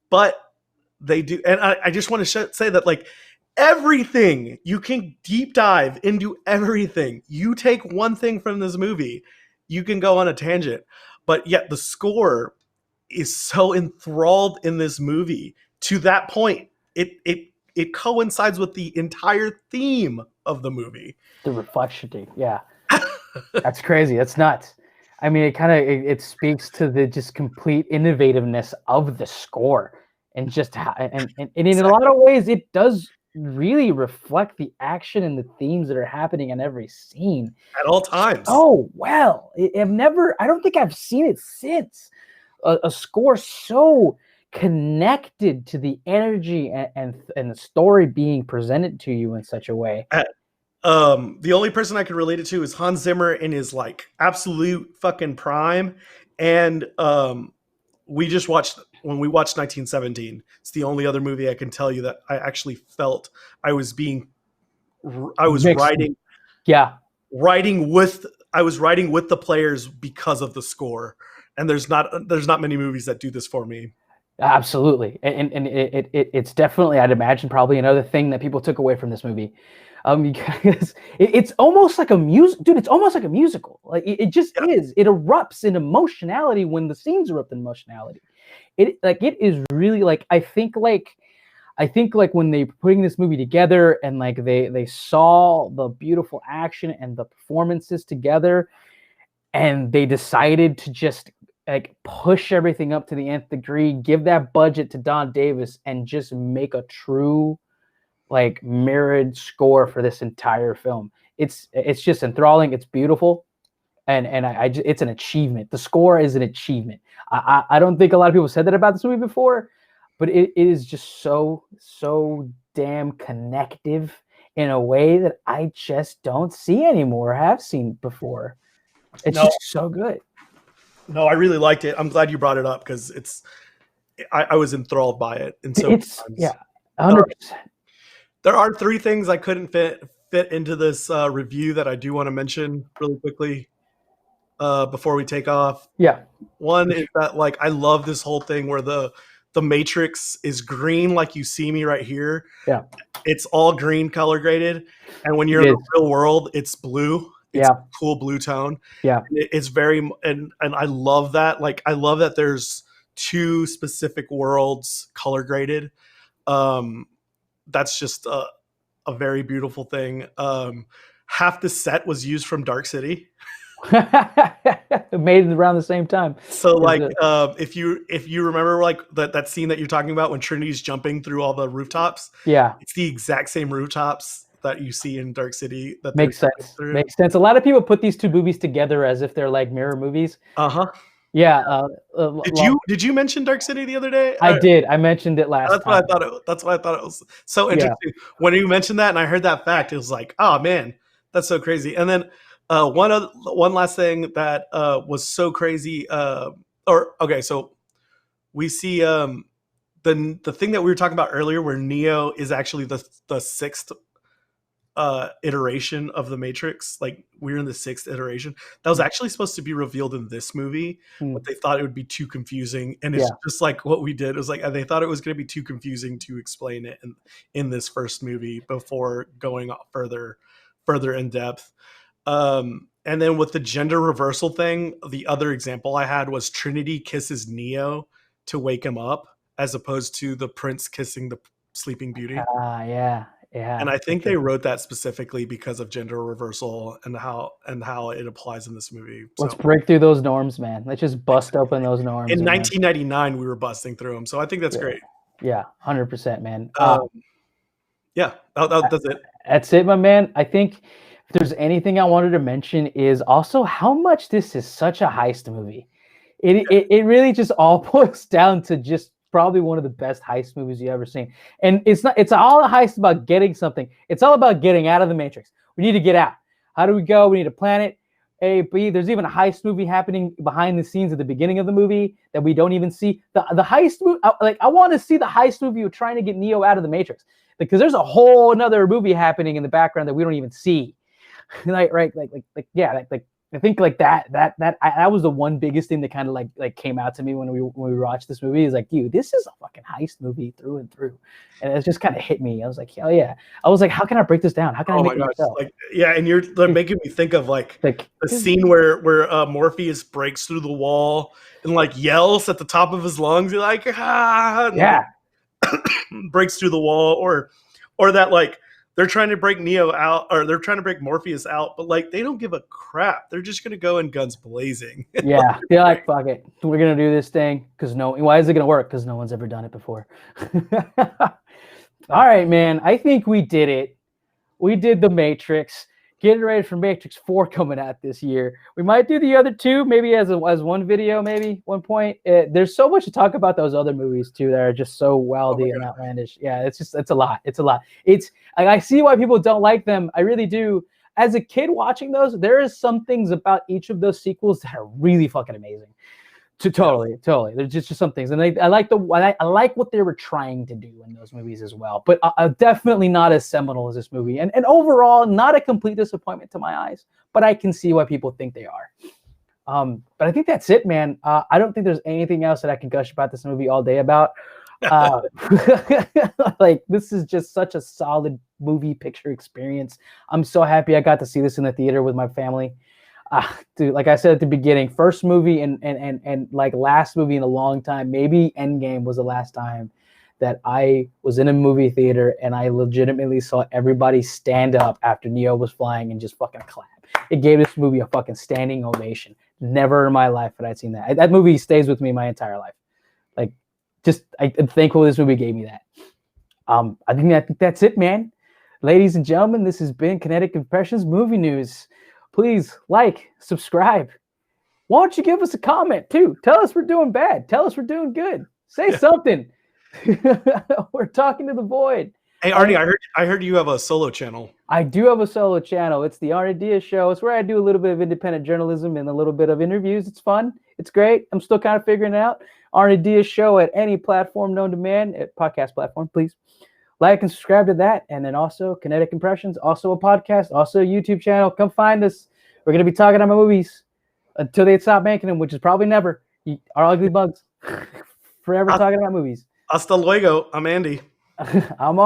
but they do. And I just want to say that, like, everything, you can deep dive into everything. You take one thing from this movie, you can go on a tangent, but yet the score is so enthralled in this movie to that point. It coincides with the entire theme of the movie. The reflection, yeah. That's crazy. That's nuts. I mean, it speaks to the just complete innovativeness of the score, and just how, and in a lot of ways, it does really reflect the action and the themes that are happening in every scene at all times. Oh, well, I don't think I've seen it since. A score so connected to the energy and the story being presented to you in such a way. The only person I could relate it to is Hans Zimmer in his like absolute fucking prime, and we just watched when we watched 1917. It's the only other movie I can tell you that I actually felt I was Mixed. writing Yeah. I was writing with the players because of the score. And there's not many movies that do this for me. Absolutely, and it's definitely, I'd imagine, probably another thing that people took away from this movie, because it's almost like a music, dude. It's almost like a musical. Like it just is. It erupts in emotionality when the scenes erupt in emotionality. It is really like I think like when they putting this movie together and like they saw the beautiful action and the performances together, and they decided to just like push everything up to the nth degree, give that budget to Don Davis, and just make a true like mirrored score for this entire film. It's just enthralling. It's beautiful, and it's an achievement. The score is an achievement. I don't think a lot of people said that about this movie before, but it is just so damn connective in a way that I just don't see anymore, or have seen before. It's just so good. No, I really liked it. I'm glad you brought it up because I was enthralled by it. And so 100%. There are 3 things I couldn't fit into this review that I do want to mention really quickly before we take off. Yeah. One is that like I love this whole thing where the Matrix is green, like you see me right here. Yeah. It's all green color graded, and when you're in the real world, it's blue. It's a cool blue tone. Yeah. It's very, and I love that. Like, I love that there's 2 specific worlds color graded. That's just a very beautiful thing. Half the set was used from Dark City. Made it around the same time. So like, if you remember like that scene that you're talking about when Trinity's jumping through all the rooftops. Yeah. It's the exact same rooftops that you see in Dark City. That makes sense. Makes sense. A lot of people put these 2 movies together as if they're like mirror movies. Yeah. Did you mention Dark City the other day? I did. I mentioned it last time. That's why I thought it was so interesting. Yeah. When you mentioned that and I heard that fact, it was like, oh man, that's so crazy. And then one last thing that was so crazy. So we see the thing that we were talking about earlier, where Neo is actually the 6th iteration of the Matrix. Like, we're in the 6th iteration. That was actually supposed to be revealed in this movie, but they thought it would be too confusing. And it's just like what we did. It was like they thought it was going to be too confusing to explain it in this first movie before going further in depth. And then with the gender reversal thing, the other example I had was Trinity kisses Neo to wake him up, as opposed to the prince kissing the Sleeping Beauty. Yeah. And I think they wrote that specifically because of gender reversal and how it applies in this movie. Let's break through those norms, man. Let's just bust open those norms. In 1999, we were busting through them, so I think that's great. Yeah, 100%, man. That's it. That's it, my man. I think if there's anything I wanted to mention is also how much this is such a heist movie. It really just all boils down to just probably one of the best heist movies you've ever seen. And it's all a heist about getting something. It's all about getting out of the Matrix. We need to get out. How do we go? We need a planet. A, B. There's even a heist movie happening behind the scenes at the beginning of the movie that we don't even see. The heist movie, I want to see the heist movie of trying to get Neo out of the Matrix, because there's a whole another movie happening in the background that we don't even see. I think like that was the one biggest thing that kind of like came out to me when we watched this movie. Is like, dude, this is a fucking heist movie through and through, and it just kind of hit me. I was like, hell yeah! I was like, how can I break this down? How can I make it myself? And you're making me think of like the scene where Morpheus breaks through the wall and like yells at the top of his lungs. You're like, breaks through the wall, or that like. They're trying to break Neo out, or they're trying to break Morpheus out, but like they don't give a crap. They're just gonna go in guns blazing. Yeah, they're like, fuck it, we're gonna do this thing because why is it gonna work? Because no one's ever done it before. All right, man. I think we did it. We did the Matrix. Getting ready for Matrix 4 coming out this year. We might do the other 2, maybe as one video, maybe one point. There's so much to talk about those other movies too that are just so wildy and outlandish. Yeah, it's a lot. It's a lot. I see why people don't like them. I really do. As a kid watching those, there is some things about each of those sequels that are really fucking amazing. Totally. There's just some things, and I like what they were trying to do in those movies as well. But definitely not as seminal as this movie, and overall, not a complete disappointment to my eyes. But I can see why people think they are. But I think that's it, man. I don't think there's anything else that I can gush about this movie all day about. Like, this is just such a solid movie picture experience. I'm so happy I got to see this in the theater with my family. Dude, like I said at the beginning, first movie and like last movie in a long time. Maybe Endgame was the last time that I was in a movie theater and I legitimately saw everybody stand up after Neo was flying and just fucking clap. It gave this movie a fucking standing ovation. Never in my life had I seen that. That movie stays with me my entire life. Like, I'm thankful this movie gave me that. I think that's it, man. Ladies and gentlemen, this has been Kinetic Impressions Movie News. Please like, subscribe. Why don't you give us a comment too? Tell us we're doing bad. Tell us we're doing good. Say something. We're talking to the void. Hey, Arnie, I heard you have a solo channel. I do have a solo channel. It's the Arnie Diaz Show. It's where I do a little bit of independent journalism and a little bit of interviews. It's fun. It's great. I'm still kind of figuring it out. Arnie Diaz Show at any platform known to man, at podcast platform, please. Like and subscribe to that. And then also Kinetic Impressions, also a podcast, also a YouTube channel. Come find us. We're going to be talking about movies until they stop making them, which is probably never. Our ugly bugs. Forever talking about movies. Hasta luego. I'm Andy. I'm Arnie.